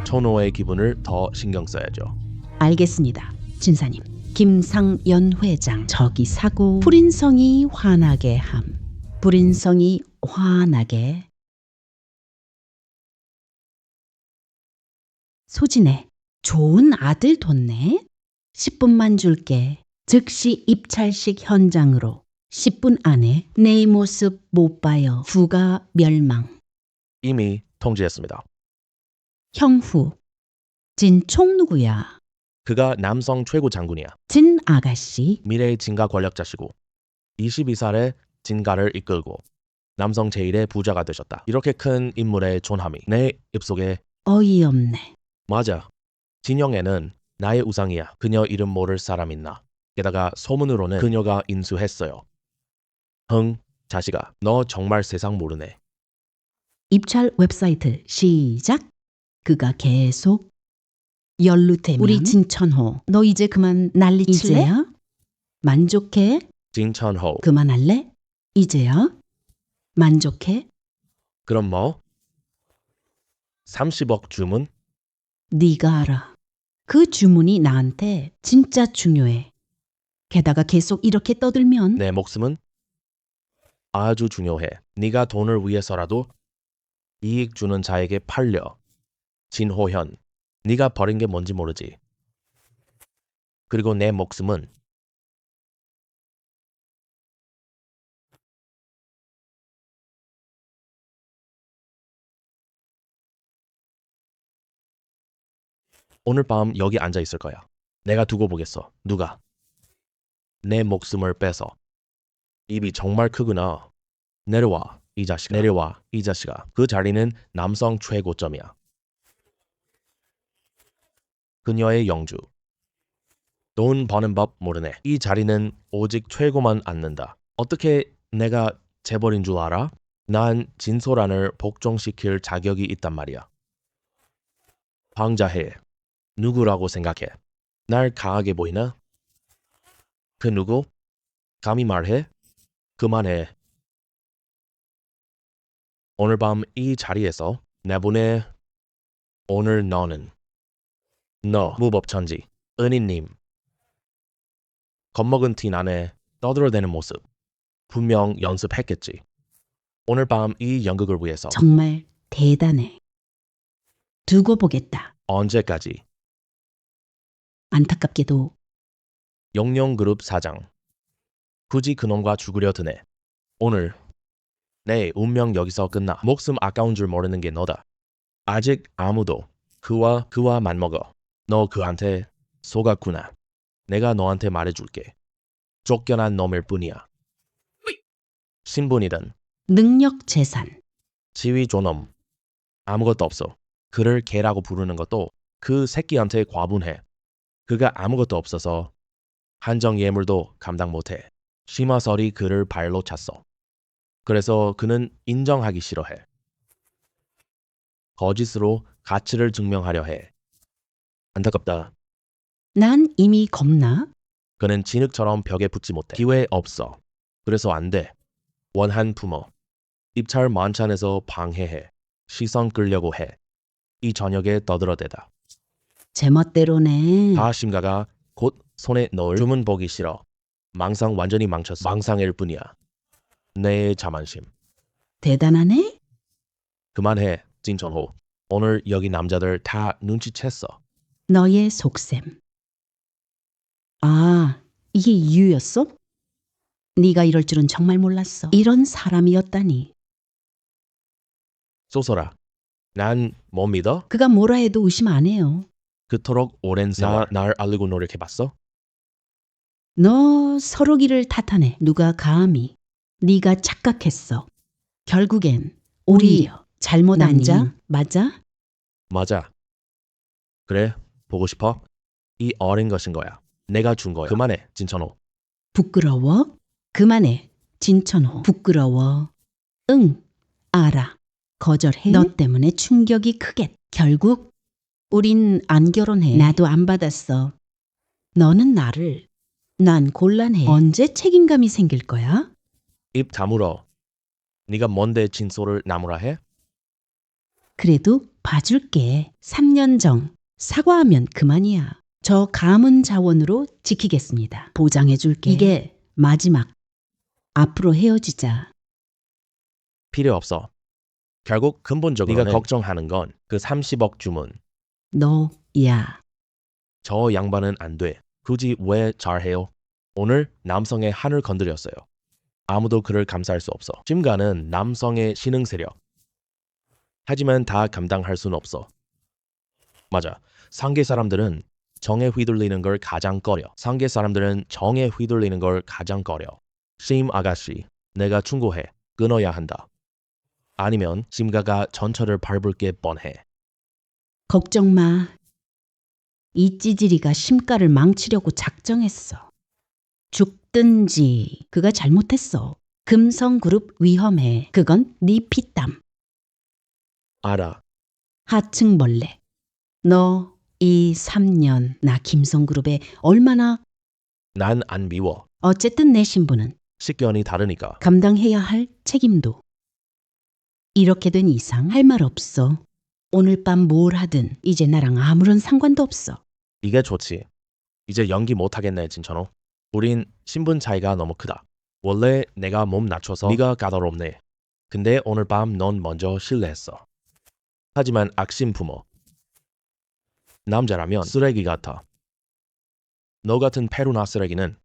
천호의 기분을 더 신경 써야죠. 알겠습니다. 진사님. 김상연 회장 저기 사고 불인성이 화나게 함. 불인성이 화나게. 소진해. 좋은 아들 뒀네. 10분만 줄게. 즉시 입찰식 현장으로. 10분 안에 내 모습 못 봐요. 부가 멸망. 이미 통지했습니다. 형후. 진총 누구야? 그가 남성 최고 장군이야. 진 아가씨. 미래의 진가 권력자시고 22살에 진가를 이끌고 남성 제1의 부자가 되셨다. 이렇게 큰 인물의 존함이 내 입속에 어이없네. 맞아. 진영애는 나의 우상이야. 그녀 이름 모를 사람 있나. 게다가 소문으로는 그녀가 인수했어요. 흥, 자식아. 너 정말 세상 모르네. 입찰 웹사이트 시작. 그가 계속 연루되면 우리 진천호 너 이제 그만 난리칠래? 이제야? 만족해? 진천호. 그만할래? 이제야? 만족해? 그럼 뭐? 30억 주문? 네가 알아. 그 주문이 나한테 진짜 중요해. 게다가 계속 이렇게 떠들면 내 목숨은 아주 중요해. 네가 돈을 위해서라도 이익 주는 자에게 팔려. 진호현, 네가 버린 게 뭔지 모르지. 그리고 내 목숨은 오늘 밤 여기 앉아 있을 거야. 내가 두고 보겠어. 누가? 내 목숨을 빼서. 입이 정말 크구나. 내려와, 이 자식아. 내려와, 이 자식아. 그 자리는 남성 최고점이야. 그녀의 영주. 돈 버는 법 모르네. 이 자리는 오직 최고만 앉는다. 어떻게 내가 재벌인 줄 알아? 난 진소란을 복종시킬 자격이 있단 말이야. 황자해. 누구라고 생각해? 날 강하게 보이나? 그 누구? 감히 말해? 그만해. 오늘 밤 이 자리에서 내보내. 오늘 너는 너 무법천지 은희님 겁먹은 티 나네. 떠들어대는 모습 분명 연습했겠지. 오늘 밤 이 연극을 위해서 정말 대단해. 두고 보겠다. 언제까지? 안타깝게도 영영그룹 사장. 굳이 그놈과 죽으려 드네. 오늘 내 운명 여기서 끝나. 목숨 아까운 줄 모르는 게 너다. 아직 아무도 그와 맞먹어. 너 그한테 속았구나. 내가 너한테 말해줄게. 쫓겨난 놈일 뿐이야. 신분이든 능력 재산. 지위 존엄 아무것도 없어. 그를 개라고 부르는 것도 그 새끼한테 과분해. 그가 아무것도 없어서 한정 예물도 감당 못해. 심화설이 그를 발로 찼어. 그래서 그는 인정하기 싫어해. 거짓으로 가치를 증명하려 해. 안타깝다. 난 이미 겁나. 그는 진흙처럼 벽에 붙지 못해. 기회 없어. 그래서 안 돼. 원한 부모. 입찰 만찬에서 방해해. 시선 끌려고 해. 이 저녁에 떠들어대다. 제멋대로네. 다 심가가 곧 손에 넣을 주문 보기 싫어. 망상 완전히 망쳤어. 망상일 뿐이야. 내 자만심. 대단하네. 그만해, 진천호. 오늘 여기 남자들 다 눈치챘어. 너의 속셈. 아, 이게 이유였어? 네가 이럴 줄은 정말 몰랐어. 이런 사람이었다니. 쏘소라. 난 못 믿어? 그가 뭐라 해도 의심 안 해요. 그토록 오랜 세월 날 알리고 노력해봤어? 너 서로기를 탓하네. 누가 감히. 네가 착각했어. 결국엔 오히려 잘못 아니야? 맞아? 맞아. 그래, 보고 싶어? 이 어린 것인 거야. 내가 준 거야. 그만해, 진천호. 부끄러워? 그만해. 진천호. 부끄러워. 응, 알아. 거절해. 너 때문에 충격이 크겠. 결국 우린 안 결혼해. 나도 안 받았어. 너는 나를. 난 곤란해. 언제 책임감이 생길 거야? 입 다물어. 네가 뭔데 진솔을 나무라 해? 그래도 봐줄게. 3년 전 사과하면 그만이야. 저 가문 자원으로 지키겠습니다. 보장해줄게. 이게 마지막. 앞으로 헤어지자. 필요 없어. 결국 근본적으로 네가 걱정하는 건 그 30억 주문. 너, 야. 저 양반은 안 돼. 굳이 왜 잘해요? 오늘 남성의 한을 건드렸어요. 아무도 그를 감쌀 수 없어. 심가는 남성의 신흥 세력. 하지만 다 감당할 수는 없어. 맞아. 상계 사람들은 정에 휘둘리는 걸 가장 꺼려. 상계 사람들은 정에 휘둘리는 걸 가장 꺼려. 심 아가씨, 내가 충고해. 끊어야 한다. 아니면 심가가 전철을 밟을 게 뻔해. 걱정 마. 이 찌질이가 심가를 망치려고 작정했어. 죽든지. 그가 잘못했어. 금성그룹 위험해. 그건 네 피땀. 알아. 하층벌레. 너 이 3년 나 김성그룹에 얼마나. 난 안 미워. 어쨌든 내 신분은 식견이 다르니까. 감당해야 할 책임도. 이렇게 된 이상 할 말 없어. 오늘 밤 뭘 하든 이제 나랑 아무런 상관도 없어. 이게 좋지. 이제 연기 못하겠네, 진천호. 우린 신분 차이가 너무 크다. 원래 내가 몸 낮춰서 네가 까다롭네. 근데 오늘 밤 넌 먼저 실례했어. 하지만 악신 부모. 남자라면 쓰레기 같아. 너 같은 페루나 쓰레기는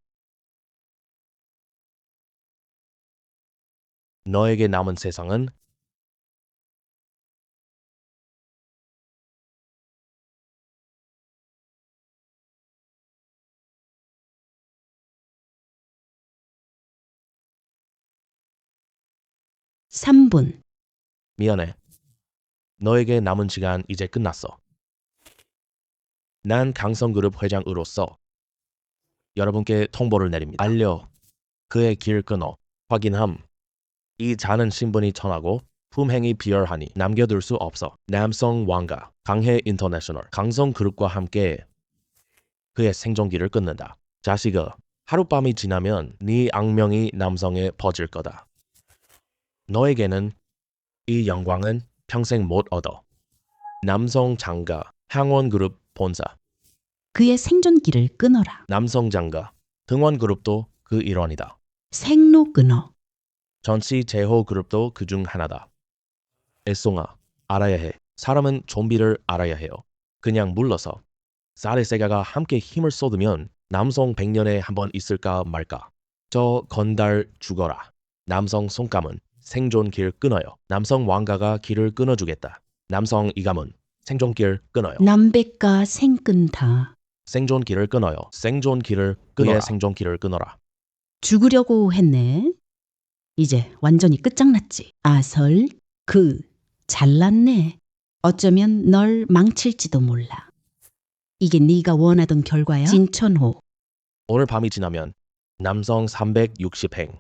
너에게 남은 세상은 삼 분 미안해. 너에게 남은 시간 이제 끝났어. 난 강성그룹 회장으로서 여러분께 통보를 내립니다. 알려. 그의 길 끊어. 확인함. 이 자는 신분이 천하고 품행이 비열하니 남겨둘 수 없어. 남성 왕가 강해 인터내셔널 강성그룹과 함께 그의 생존기를 끊는다. 자식아, 하룻밤이 지나면 네 악명이 남성에 퍼질 거다. 너에게는 이 영광은 평생 못 얻어. 남성 장가 향원그룹 본사 그의 생존기를 끊어라. 남성 장가 등원그룹도 그 일원이다. 생로 끊어. 전시 제호그룹도 그 중 하나다. 애송아, 알아야 해. 사람은 좀비를 알아야 해요. 그냥 물러서. 사레세가가 함께 힘을 쏟으면 남성 100년에 한 번 있을까 말까. 저 건달 죽어라. 남성 손감은 생존길 끊어요. 남성 왕가가 길을 끊어주겠다. 남성 이감은 생존길 끊어요. 남백과 생끈다. 생존길을 끊어요. 생존길을 끊어라. 그의 생존길을 끊어라. 죽으려고 했네. 이제 완전히 끝장났지. 아설, 잘났네. 어쩌면 널 망칠지도 몰라. 이게 네가 원하던 결과야? 진천호. 오늘 밤이 지나면 남성 360행.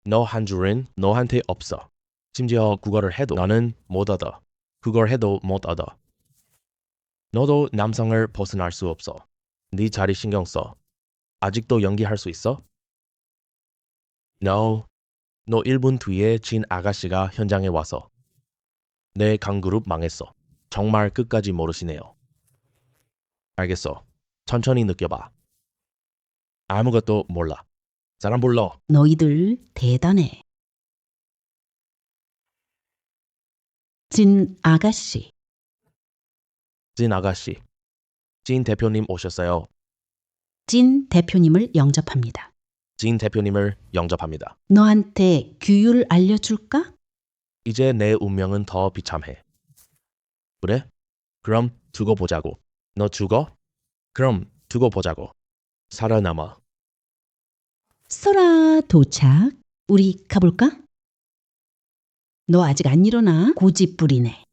너 한 줄은 너한테 없어. 심지어 그거를 해도 너는 못 얻어. 그걸 해도 못 얻어. 너도 남성을 벗어날 수 없어. 네 자리 신경 써. 아직도 연기할 수 있어? No. 너 1분 뒤에 진 아가씨가 현장에 와서 내 강그룹 망했어. 정말 끝까지 모르시네요. 알겠어. 천천히 느껴봐. 아무것도 몰라. 사람 불러. 너희들 대단해. 진 아가씨. 진 아가씨. 진 대표님 오셨어요. 진 대표님을 영접합니다. 진 대표님을 영접합니다. 너한테 규율 알려줄까? 이제 내 운명은 더 비참해. 그래? 그럼 두고 보자고. 너 죽어? 그럼 두고 보자고. 살아남아. 소라 도착. 우리 가볼까? 너 아직 안 일어나? 고집부리네.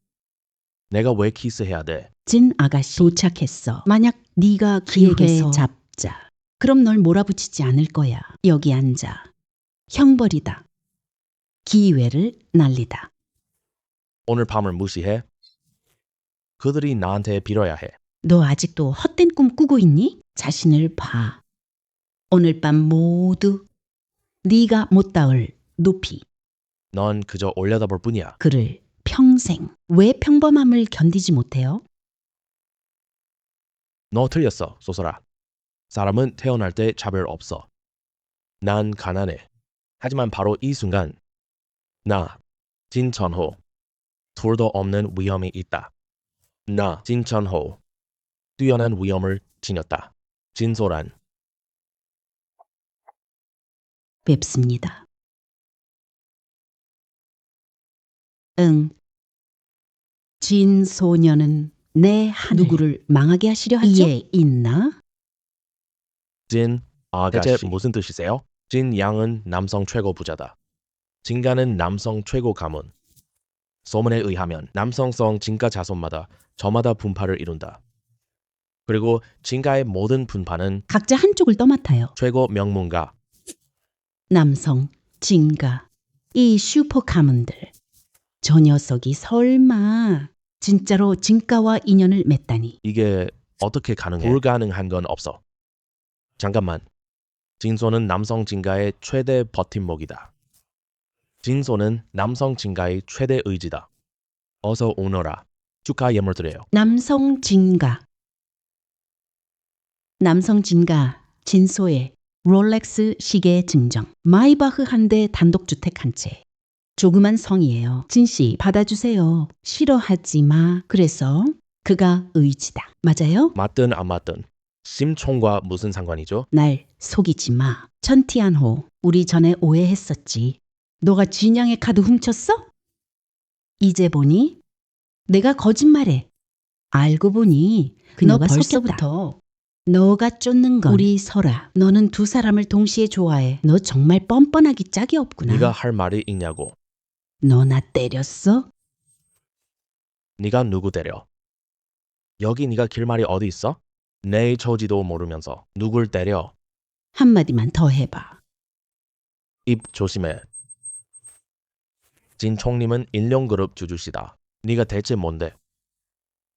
내가 왜 키스해야 돼? 진 아가씨 도착했어. 만약 네가 기회에서 잡자. 그럼 널 몰아붙이지 않을 거야. 여기 앉아. 형벌이다. 기회를 날리다. 오늘 밤을 무시해? 그들이 나한테 빌어야 해. 너 아직도 헛된 꿈 꾸고 있니? 자신을 봐. 오늘 밤 모두 네가 못 닿을 높이. 넌 그저 올려다볼 뿐이야. 그를 평생 왜 평범함을 견디지 못해요? 너 틀렸어, 소설아. 사람은 태어날 때 차별 없어. 난 가난해. 하지만 바로 이 순간 나, 진천호, 둘도 없는 위험이 있다. 나, 진천호, 뛰어난 위험을 지녔다. 진소란. 뵙습니다. 응. 진 소녀는 내 하늘. 누구를 망하게 하시려 하죠? 이에 있나? 진 아가씨. 대체 무슨 뜻이세요? 진 양은 남성 최고 부자다. 진가는 남성 최고 가문. 소문에 의하면 남성성 진가 자손마다 저마다 분파를 이룬다. 그리고 진가의 모든 분파는 각자 한쪽을 떠맡아요. 최고 명문가, 남성, 진가, 이 슈퍼 가문들. 저 녀석이 설마 진짜로 진가와 인연을 맺다니. 이게 어떻게 가능해? 불가능한 건 없어. 잠깐만. 진소는 남성 진가의 최대 버팀목이다. 진소는 남성 진가의 최대 의지다. 어서 오너라. 축하 예물 드려요. 남성 진가. 남성 진가, 진소의 롤렉스 시계 증정. 마이바흐 한 대 단독주택 한 채. 조그만 성이에요. 진씨 받아주세요. 싫어하지 마. 그래서 그가 의지다. 맞아요? 맞든 안 맞든 심총과 무슨 상관이죠? 날 속이지 마. 천티안호, 우리 전에 오해했었지. 너가 진양의 카드 훔쳤어? 이제 보니 내가 거짓말해. 알고 보니 그녀가 벌써부터 너가 쫓는 건 우리 설아. 너는 두 사람을 동시에 좋아해. 너 정말 뻔뻔하기 짝이 없구나. 네가 할 말이 있냐고. 너 나 때렸어? 네가 누구 때려? 여기 네가 길말이 어디 있어? 내 처지도 모르면서 누굴 때려? 한마디만 더 해봐. 입 조심해. 진 총님은 일용그룹 주주시다. 네가 대체 뭔데?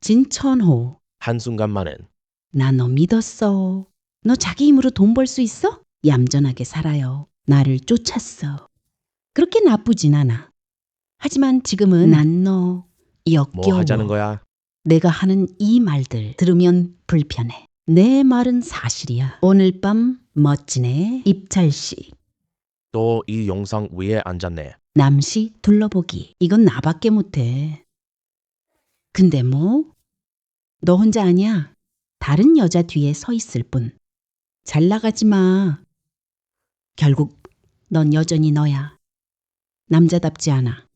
진천호. 한순간만엔 나 너 믿었어. 너 자기 힘으로 돈 벌 수 있어? 얌전하게 살아요. 나를 쫓았어. 그렇게 나쁘진 않아. 하지만 지금은 난 너 역겨워. 뭐 하자는 거야? 내가 하는 이 말들 들으면 불편해. 내 말은 사실이야. 오늘 밤 멋지네. 입찰씨. 또 이 영상 위에 앉았네. 남시 둘러보기. 이건 나밖에 못해. 근데 뭐? 너 혼자 아니야. 다른 여자 뒤에 서 있을 뿐. 잘 나가지 마. 결국 넌 여전히 너야. 남자답지 않아.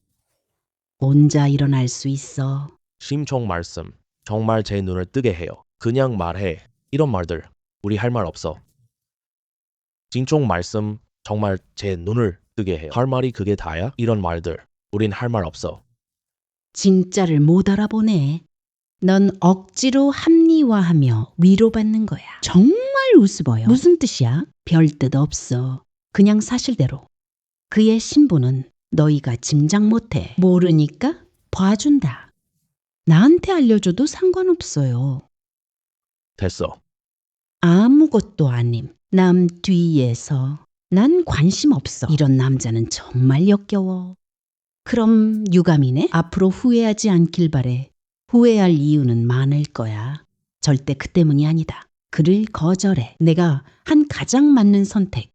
혼자 일어날 수 있어. 심총 말씀. 정말 제 눈을 뜨게 해요. 그냥 말해. 이런 말들. 우리 할 말 없어. 진총 말씀. 정말 제 눈을 뜨게 해요. 할 말이 그게 다야? 이런 말들. 우린 할 말 없어. 진짜를 못 알아보네. 넌 억지로 합리화하며 위로받는 거야. 정말 우스워요. 무슨 뜻이야? 별 뜻 없어. 그냥 사실대로. 그의 신부는 너희가 짐작 못해. 모르니까 봐준다. 나한테 알려줘도 상관없어요. 됐어. 아무것도 아님. 남 뒤에서. 난 관심 없어. 이런 남자는 정말 역겨워. 그럼 유감이네? 앞으로 후회하지 않길 바래. 후회할 이유는 많을 거야. 절대 그 때문이 아니다. 그를 거절해. 내가 한 가장 맞는 선택.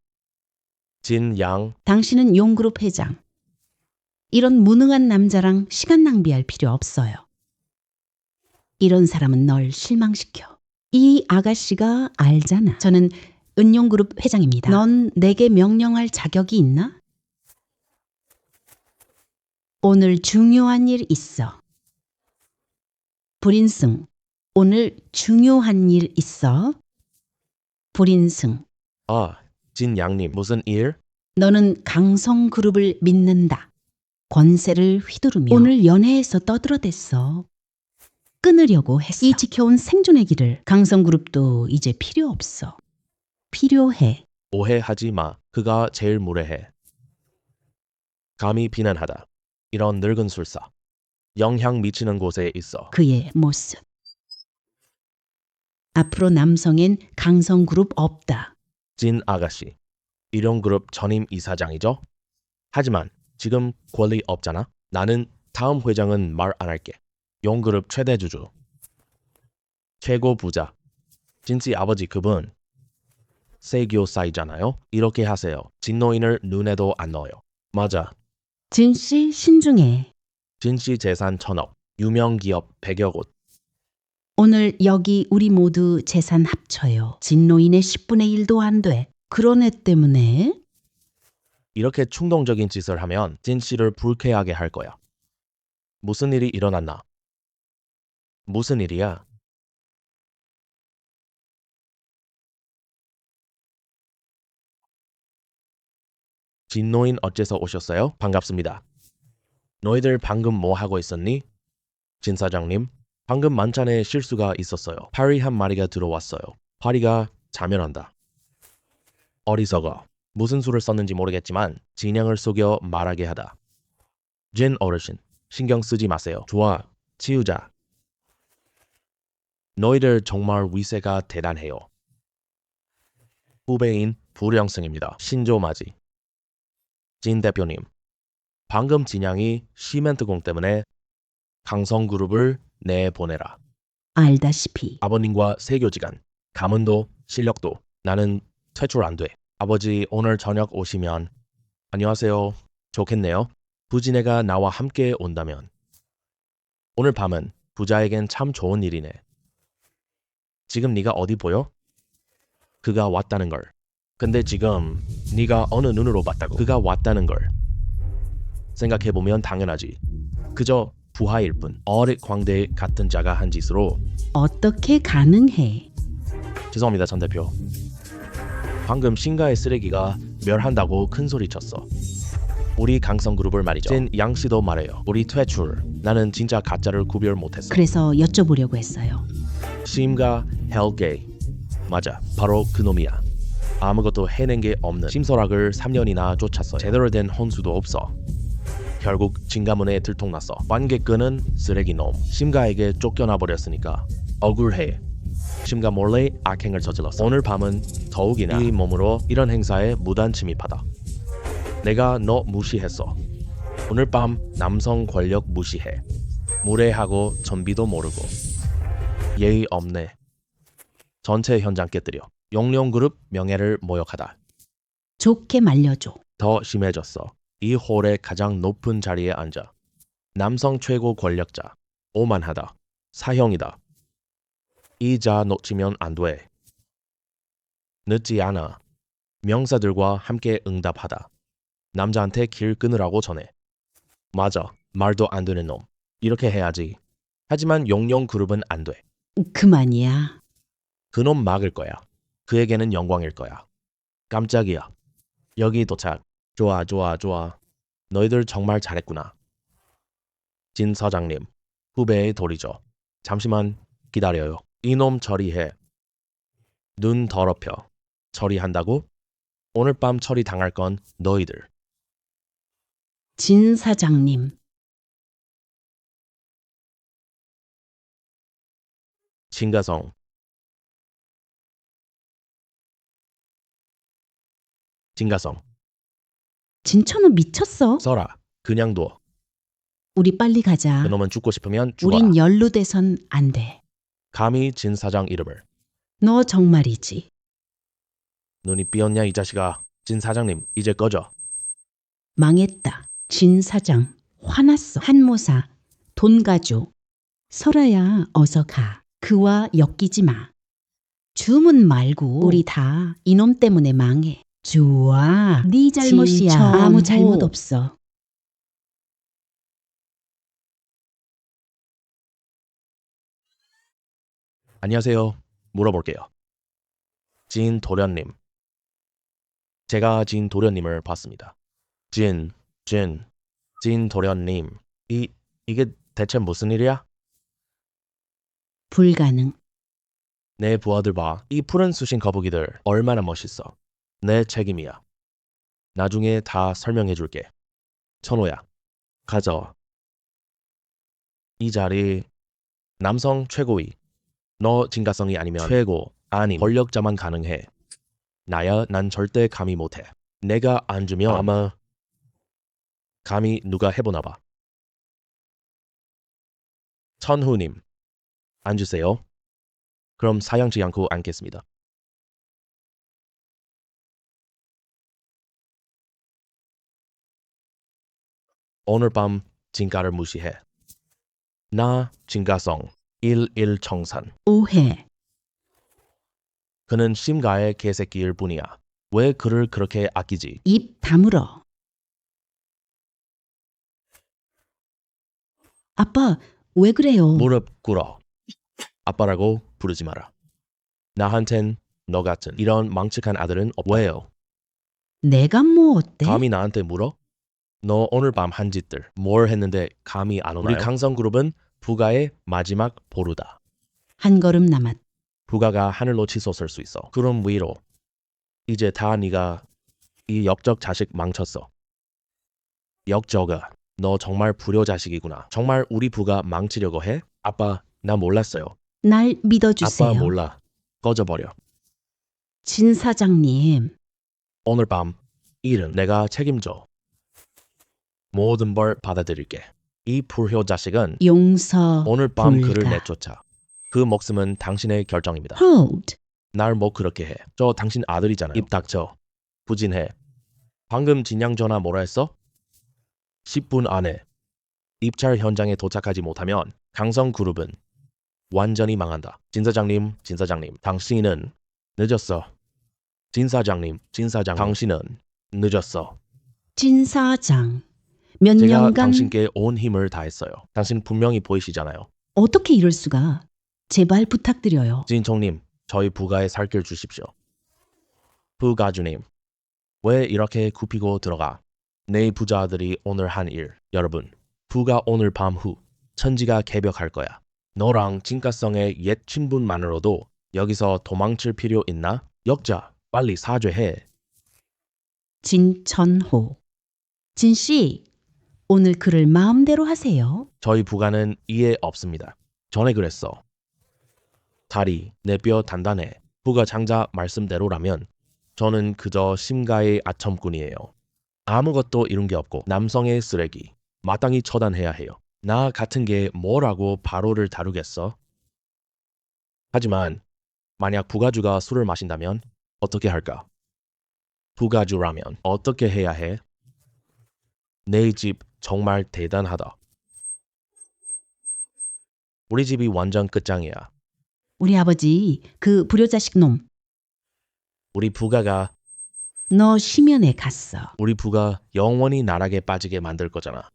진양. 당신은 용그룹 회장. 이런 무능한 남자랑 시간 낭비할 필요 없어요. 이런 사람은 널 실망시켜. 이 아가씨가 알잖아. 저는 은용그룹 회장입니다. 넌 내게 명령할 자격이 있나? 오늘 중요한 일 있어. 불인승. 오늘 중요한 일 있어. 불인승. 아, 진양님. 무슨 일? 너는 강성그룹을 믿는다. 권세를 휘두르며 오늘 연애에서 떠들어댔어. 끊으려고 했어. 이 지켜온 생존의 길을. 강성그룹도 이제 필요 없어. 필요해. 오해하지 마. 그가 제일 무례해. 감히 비난하다. 이런 늙은 술사. 영향 미치는 곳에 있어. 그의 모습. 앞으로 남성엔 강성그룹 없다. 진 아가씨. 일용그룹 전임 이사장이죠? 하지만 지금 권리 없잖아. 나는 다음 회장은 말 안 할게. 용그룹 최대 주주. 최고 부자. 진씨 아버지 그분. 세교사이잖아요. 이렇게 하세요. 진노인을 눈에도 안 넣어요. 맞아. 진씨 신중해. 진씨 재산 1,000억. 유명 기업 100여 곳. 오늘 여기 우리 모두 재산 합쳐요. 진노인의 10분의 1도 안 돼. 그런 애 때문에 이렇게 충동적인 짓을 하면 진씨를 불쾌하게 할 거야. 무슨 일이 일어났나? 무슨 일이야? 진노인 어째서 오셨어요? 반갑습니다. 너희들 방금 뭐 하고 있었니? 진 사장님, 방금 만찬에 실수가 있었어요. 파리 한 마리가 들어왔어요. 파리가 자멸한다. 어리석어. 무슨 수를 썼는지 모르겠지만 진양을 속여 말하게 하다. 진 어르신, 신경 쓰지 마세요. 좋아, 치우자. 너희들 정말 위세가 대단해요. 후배인 불영승입니다. 신조맞이. 진 대표님, 방금 진양이 시멘트공 때문에 강성그룹을 내보내라. 알다시피 아버님과 세교지간, 가문도 실력도 나는 퇴출 안 돼. 아버지 오늘 저녁 오시면 안녕하세요. 좋겠네요. 부지네가 나와 함께 온다면. 오늘 밤은 부자에겐 참 좋은 일이네. 지금 네가 어디 보여? 그가 왔다는 걸. 근데 지금 네가 어느 눈으로 봤다고? 그가 왔다는 걸. 생각해보면 당연하지. 그저 부하일 뿐. 어릿 광대 같은 자가 한 짓으로. 어떻게 가능해? 죄송합니다, 전 대표. 방금 신가의 쓰레기가 멸한다고 큰 소리 쳤어. 우리 강성그룹을 말이죠. 진 양씨도 말해요. 우리 퇴출. 나는 진짜 가짜를 구별 못했어. 그래서 여쭤보려고 했어요. 심가 헬게이. 맞아, 바로 그놈이야. 아무것도 해낸 게 없는 심서락을 3년이나 쫓았어요. 제대로 된 혼수도 없어. 결국 진가문에 들통났어. 관객끈은 쓰레기놈. 심가에게 쫓겨나 버렸으니까 억울해. 심가 몰래 악행을 저질렀어. 오늘 밤은 더욱이나 이 몸으로 이런 행사에 무단 침입하다. 내가 너 무시했어. 오늘 밤 남성 권력 무시해. 무례하고 전비도 모르고. 예의 없네. 전체 현장 깨뜨려. 용룡그룹 명예를 모욕하다. 좋게 말려줘. 더 심해졌어. 이 홀의 가장 높은 자리에 앉아. 남성 최고 권력자. 오만하다. 사형이다. 이 자 놓치면 안 돼. 늦지 않아. 명사들과 함께 응답하다. 남자한테 길 끊으라고 전해. 맞아. 말도 안 되는 놈. 이렇게 해야지. 하지만 용용 그룹은 안 돼. 그만이야. 그놈 막을 거야. 그에게는 영광일 거야. 깜짝이야. 여기 도착. 좋아, 좋아, 좋아. 너희들 정말 잘했구나. 진 사장님, 후배의 돌이죠. 잠시만 기다려요. 이놈 처리해. 눈 더럽혀. 처리한다고? 오늘 밤 처리 당할 건 너희들. 진 사장님. 진가성. 진가성. 진천우 미쳤어? 써라. 그냥 둬. 우리 빨리 가자. 그놈은 죽고 싶으면 죽어라. 우린 연루돼선 안 돼. 감히 진 사장 이름을. 너 정말이지. 눈이 삐었냐 이 자식아. 진 사장님 이제 꺼져. 망했다. 진 사장. 화났어. 한모사. 돈 가져. 설아야 어서 가. 그와 엮이지 마. 주문 말고 우리 다 이놈 때문에 망해. 좋아. 네 잘못이야. 진천호. 아무 잘못 없어. 안녕하세요. 물어볼게요. 진 도련님. 제가 진 도련님을 봤습니다. 진 도련님. 이게 대체 무슨 일이야? 불가능. 내 부하들 봐. 이 푸른 수신 거북이들 얼마나 멋있어. 내 책임이야. 나중에 다 설명해 줄게. 천호야. 가져. 이 자리 남성 최고위. 너 진가성이 아니면 최고 아니 권력자만 가능해. 나야 난 절대 감히 못해. 내가 안 주면 아마 감히 누가 해보나 봐. 천후님. 앉으세요. 그럼 사양치 않고 앉겠습니다. 오늘 밤 진가를 무시해. 나 진가성 11청산. 오해. 그는 심가의 개새끼일 뿐이야. 왜 그를 그렇게 아끼지? 입 다물어. 아빠, 왜 그래요? 무릎 꿇어. 아빠라고 부르지 마라. 나한텐 너 같은 이런 망측한 아들은 왜요? 내가 뭐 어때? 감히 나한테 물어? 너 오늘 밤 한 짓들 뭘 했는데 감히 안 오나요? 우리 강성그룹은 부가의 마지막 보루다. 한 걸음 남았. 부가가 하늘로 치솟을 수 있어. 구름 위로. 이제 다 네가 이 역적 자식 망쳤어. 역적아, 너 정말 불효자식이구나. 정말 우리 부가 망치려고 해? 아빠, 나 몰랐어요. 날 믿어주세요. 아빠 몰라. 꺼져버려. 진 사장님. 오늘 밤 일은 내가 책임져. 모든 벌 받아들일게. 이 불효 자식은 용서. 오늘 밤 불가. 그를 내쫓아. 그 목숨은 당신의 결정입니다. Hold. 날 뭐 그렇게 해. 저 당신 아들이잖아요. 입 닥쳐. 부진해. 방금 진양 전화 뭐라 했어? 10분 안에 입찰 현장에 도착하지 못하면 강성그룹은 완전히 망한다. 진 사장님, 당신은 늦었어. 진 사장님, 당신은 늦었어. 진 사장. 몇 제가 년간 당신께 온 힘을 다했어요. 당신 분명히 보이시잖아요. 어떻게 이럴 수가? 제발 부탁드려요. 진 총님, 저희 부가에 살길 주십시오. 부가주님, 왜 이렇게 굽히고 들어가? 내 부자들이 오늘 한 일. 여러분, 부가 오늘 밤 후 천지가 개벽할 거야. 너랑 진가성의 옛 친분만으로도 여기서 도망칠 필요 있나? 역자, 빨리 사죄해. 진천호. 진씨, 오늘 글을 마음대로 하세요. 저희 부가는 이해 없습니다. 전에 그랬어. 다리, 내 뼈 단단해. 부가 장자 말씀대로라면 저는 그저 심가의 아첨꾼이에요. 아무것도 이룬 게 없고 남성의 쓰레기. 마땅히 처단해야 해요. 나 같은 게 뭐라고 바로를 다루겠어? 하지만 만약 부가주가 술을 마신다면 어떻게 할까? 부가주라면 어떻게 해야 해? 내 집 정말 대단하다. 우리 집이 완전 끝장이야. 우리 아버지 그 불효자식 놈. 우리 부가가 너 심연에 갔어. 우리 부가 영원히 나락에 빠지게 만들 거잖아.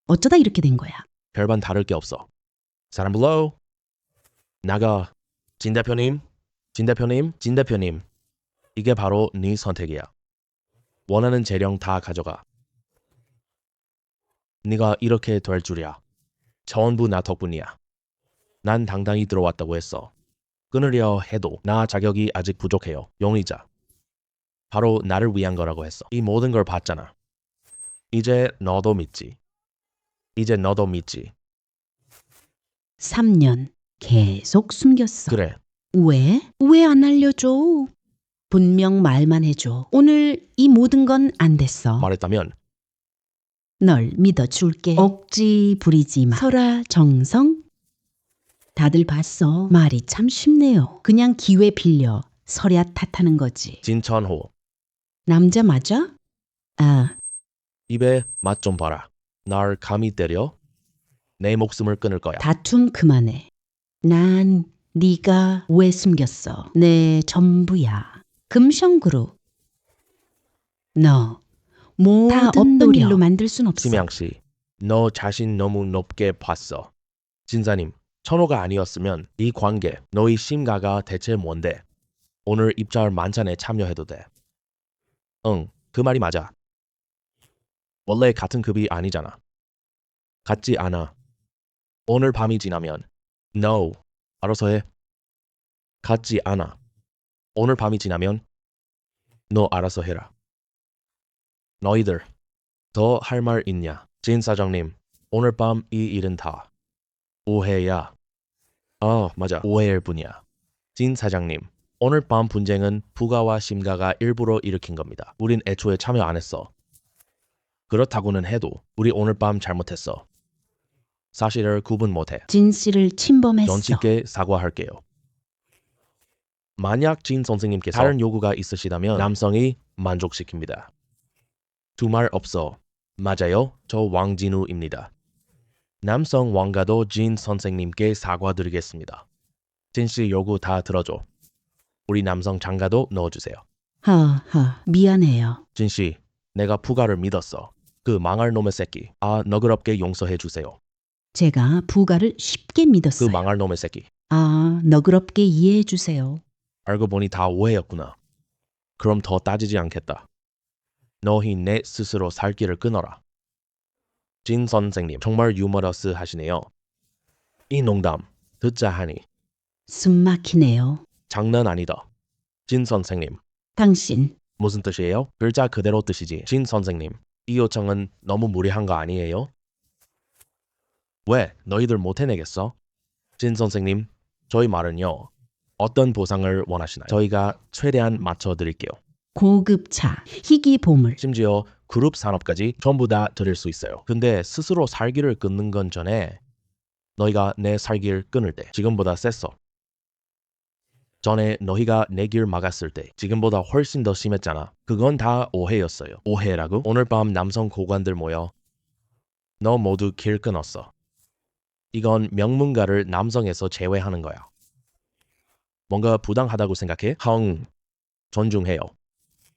어쩌다 이렇게 된 거야? 별반 다를 게 없어. 사람 불러. 나가. 진 대표님. 진 대표님. 진 대표님. 이게 바로 네 선택이야. 원하는 재령 다 가져가. 네가 이렇게 될 줄이야. 전부 나 덕분이야. 난 당당히 들어왔다고 했어. 끊으려 해도 나 자격이 아직 부족해요. 용의자. 바로 나를 위한 거라고 했어. 이 모든 걸 봤잖아. 이제 너도 믿지. 이제 너도 믿지. 3년 계속 숨겼어. 그래. 왜? 왜 안 알려줘? 분명 말만 해줘. 오늘 이 모든 건 안 됐어. 말했다면 널 믿어줄게. 억지 부리지 마. 설아, 정성? 다들 봤어. 말이 참 쉽네요. 그냥 기회 빌려 설야 탓하는 거지. 진천호. 남자 맞아? 아, 입에 맛 좀 봐라. 날 감히 때려? 내 목숨을 끊을 거야. 다툼 그만해. 난 네가 왜 숨겼어? 내 전부야. 금성그룹. 너 다 없던 일로 만들 순 없어. 심양 씨, 너 자신 너무 높게 봤어. 진사님, 천호가 아니었으면 이 관계, 너희 심가가 대체 뭔데? 오늘 입자할 만찬에 참여해도 돼. 응, 그 말이 맞아. 원래 같은 급이 아니잖아. 같지 않아. 오늘 밤이 지나면 No, 알아서 해. 같지 않아. 오늘 밤이 지나면 너 알아서 해라. 너희들 더 할 말 있냐? 진 사장님, 오늘 밤 이 일은 다 오해야. 맞아. 오해일 뿐이야. 진 사장님, 오늘 밤 분쟁은 부가와 심가가 일부러 일으킨 겁니다. 우린 애초에 참여 안 했어. 그렇다고는 해도 우리 오늘 밤 잘못했어. 사실을 구분 못해. 진 씨를 침범했어. 정식게 사과할게요. 만약 진 선생님께서 다른 요구가 있으시다면 남성이 만족시킵니다. 두말 없어. 맞아요. 저 왕진우입니다. 남성 왕가도 진 선생님께 사과드리겠습니다. 진 씨 요구 다 들어줘. 우리 남성 장가도 넣어주세요. 하하, 미안해요. 진 씨, 내가 부가를 믿었어. 그 망할 놈의 새끼. 너그럽게 용서해 주세요. 제가 부가를 쉽게 그 믿었어요. 망할 놈의 새끼. 너그럽게 이해해 주세요. 알고 보니 다 오해였구나. 그럼 더 따지지 않겠다. 너희 내 스스로 살 길을 끊어라. 진 선생님 정말 유머러스 하시네요. 이 농담 듣자 하니 숨 막히네요. 장난 아니다. 진 선생님 당신, 무슨 뜻이에요? 글자 그대로 뜻이지. 진 선생님 이 요청은 너무 무리한 거 아니에요? 왜 너희들 못 해내겠어? 진 선생님 저희 말은요. 어떤 보상을 원하시나요? 저희가 최대한 맞춰드릴게요. 고급차, 희귀 보물. 심지어 그룹 산업까지 전부 다 드릴 수 있어요. 근데 스스로 살기를 끊는 건 전에 너희가 내 살기를 끊을 때 지금보다 셌어. 전에 너희가 내 길 막았을 때 지금보다 훨씬 더 심했잖아. 그건 다 오해였어요. 오해라고? 오늘 밤 남성 고관들 모여 너 모두 길 끊었어. 이건 명문가를 남성에서 제외하는 거야. 뭔가 부당하다고 생각해? 존중해요.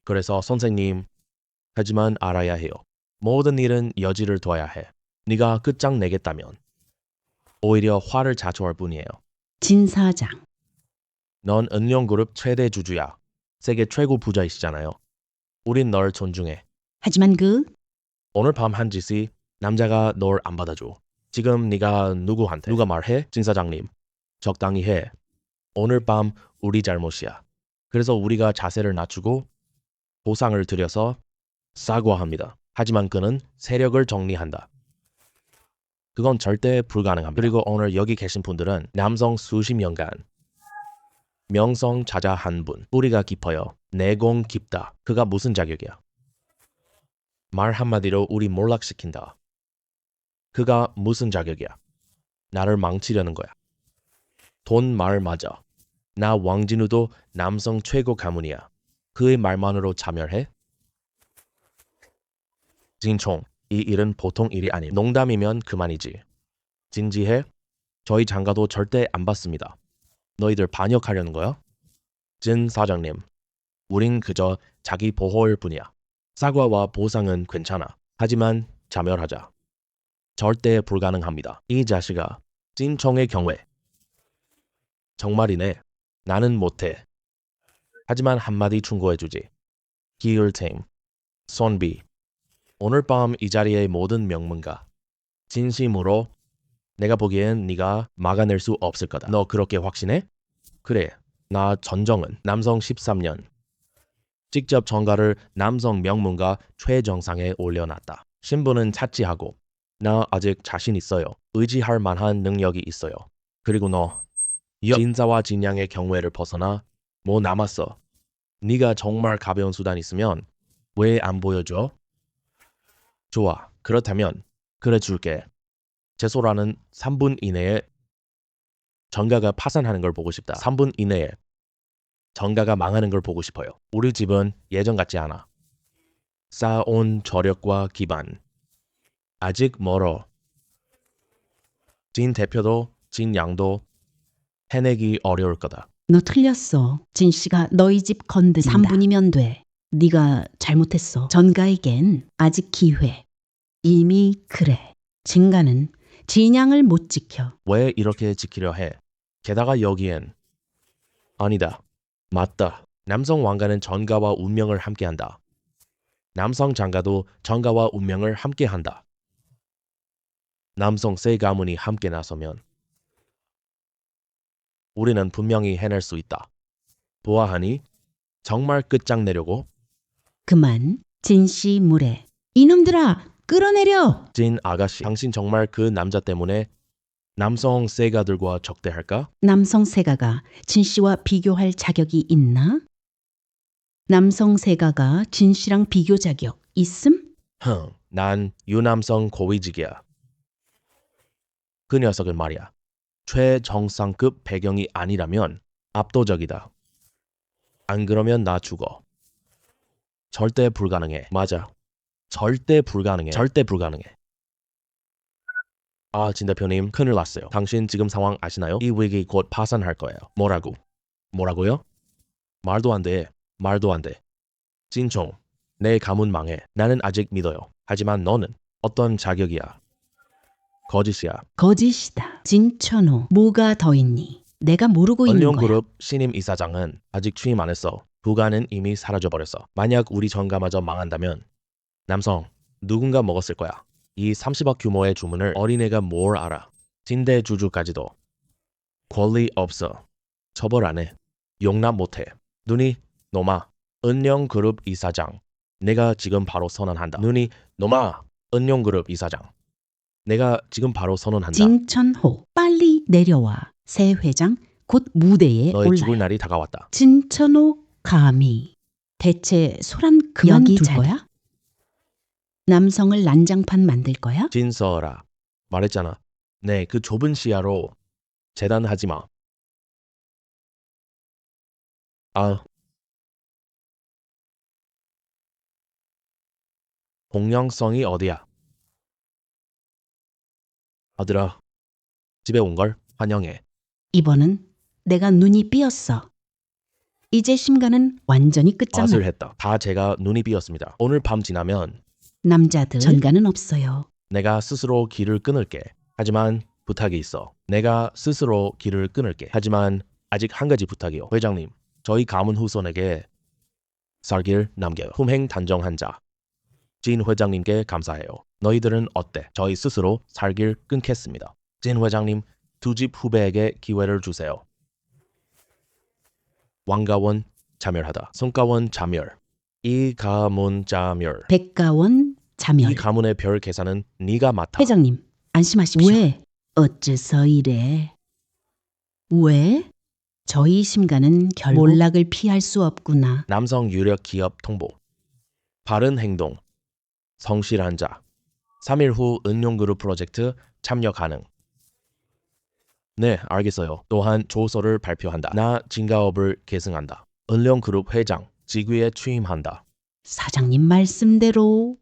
그래서 선생님, 하지만 알아야 해요. 모든 일은 여지를 둬야 해. 네가 끝장내겠다면 오히려 화를 자초할 뿐이에요. 진 사장. 넌 은룡그룹 최대 주주야. 세계 최고 부자이시잖아요. 우린 널 존중해. 하지만 오늘 밤 한 짓이 남자가 널 안 받아줘. 지금 네가 누구한테? 누가 말해? 진 사장님. 적당히 해. 오늘 밤 우리 잘못이야. 그래서 우리가 자세를 낮추고 보상을 드려서 사과합니다. 하지만 그는 세력을 정리한다. 그건 절대 불가능합니다. 그리고 오늘 여기 계신 분들은 남성 수십 년간 명성 자자 한 분. 뿌리가 깊어요. 내공 깊다. 그가 무슨 자격이야? 말 한마디로 우리 몰락시킨다. 그가 무슨 자격이야? 나를 망치려는 거야. 돈 말 맞아. 나 왕진우도 남성 최고 가문이야. 그의 말만으로 자멸해? 진총, 이 일은 보통 일이 아니. 농담이면 그만이지. 진지해? 저희 장가도 절대 안 받습니다. 너희들 반역하려는 거야? 진 사장님, 우린 그저 자기 보호일 뿐이야. 사과와 보상은 괜찮아. 하지만 자멸하자. 절대 불가능합니다. 이 자식아, 찐청의 경우에. 정말이네. 나는 못해. 하지만 한마디 충고해주지. 기울템, 손비. 오늘 밤 이 자리의 모든 명문가. 진심으로 내가 보기엔 네가 막아낼 수 없을 거다. 너 그렇게 확신해? 그래. 나 전정은 남성 13년. 직접 전가를 남성 명문가 최정상에 올려놨다. 신분은 차치하고 나 아직 자신 있어요. 의지할 만한 능력이 있어요. 그리고 너 진사와 진양의 경우에를 벗어나 뭐 남았어. 네가 정말 가벼운 수단 있으면 왜 안 보여줘? 좋아. 그렇다면 그래 줄게. 제소라는 3분 이내에 정가가 파산하는 걸 보고 싶다. 3분 이내에 정가가 망하는 걸 보고 싶어요. 우리 집은 예전 같지 않아. 쌓아온 저력과 기반. 아직 멀어. 진 대표도 진 양도 해내기 어려울 거다. 너 틀렸어. 진 씨가 너희 집 건드린다. 3분이면 돼. 네가 잘못했어. 전가에겐 아직 기회. 이미 그래. 진가는 진양을 못 지켜. 왜 이렇게 지키려 해? 게다가 여기엔 아니다. 맞다. 남성 왕가는 전가와 운명을 함께한다. 남성 장가도 전가와 운명을 함께한다. 남성 세 가문이 함께 나서면 우리는 분명히 해낼 수 있다. 보아하니 정말 끝장내려고? 그만. 진 씨 물에. 이놈들아, 끌어내려. 진 아가씨, 당신 정말 그 남자 때문에 남성 세가들과 적대할까? 남성 세가가 진 씨와 비교할 자격이 있나? 남성 세가가 진 씨랑 비교 자격 있음? 난 유남성 고위직이야. 그 녀석은 말이야. 최정상급 배경이 아니라면 압도적이다. 안 그러면 나 죽어. 절대 불가능해. 맞아. 절대 불가능해. 절대 불가능해. 아, 진 대표님, 큰일 났어요. 당신 지금 상황 아시나요? 이 위기 곧 파산할 거예요. 뭐라고? 뭐라고요? 말도 안 돼. 말도 안 돼. 진총, 내 가문 망해. 나는 아직 믿어요. 하지만 너는 어떤 자격이야? 거짓이야. 거짓이다. 진천호. 뭐가 더 있니? 내가 모르고 있는 거야. 언론그룹 신임 이사장은 아직 취임 안 했어. 부가는 이미 사라져버렸어. 만약 우리 전가마저 망한다면 남성, 누군가 먹었을 거야. 이 30억 규모의 주문을 어린애가 뭘 알아. 진대주주까지도. 권리 없어. 처벌 안 해. 용납 못해. 눈이 놈아. 은영그룹 이사장. 내가 지금 바로 선언한다. 눈이 놈아. 은영그룹 이사장. 내가 지금 바로 선언한다. 진천호. 빨리 내려와. 새 회장 곧 무대에 너의 죽을 올라요. 날이 다가왔다. 진천호 감히. 대체 소란 그만둘 거야? 남성을 난장판 만들 거야? 진서라. 말했잖아. 네, 그 좁은 시야로 재단하지 마. 아. 공룡성이 어디야? 아들아, 집에 온 걸 환영해. 이번은 내가 눈이 삐었어. 이제 심가는 완전히 끝장나. 아슬했다. 다 제가 눈이 삐었습니다. 오늘 밤 지나면 남자들 전가는 없어요. 내가 스스로 길을 끊을게. 하지만 부탁이 있어. 내가 스스로 길을 끊을게. 하지만 아직 한 가지 부탁이요. 회장님, 저희 가문 후손에게 살길 남겨요. 품행 단정한 자. 진 회장님께 감사해요. 너희들은 어때? 저희 스스로 살길 끊겠습니다. 진 회장님, 두 집 후배에게 기회를 주세요. 왕가원 자멸하다. 성가원 자멸. 이 가문 자멸. 백가원 자멸. 이 가문의 별 계산은 네가 맡아. 회장님, 안심하십시오. 왜? 어째서 이래? 왜? 저희 심가는 결국 몰락을 피할 수 없구나. 남성 유력 기업 통보. 바른 행동. 성실한 자. 3일 후 은용그룹 프로젝트 참여 가능. 네, 알겠어요. 또한 조서를 발표한다. 나 진가업을 계승한다. 은용그룹 회장 직위에 취임한다. 사장님 말씀대로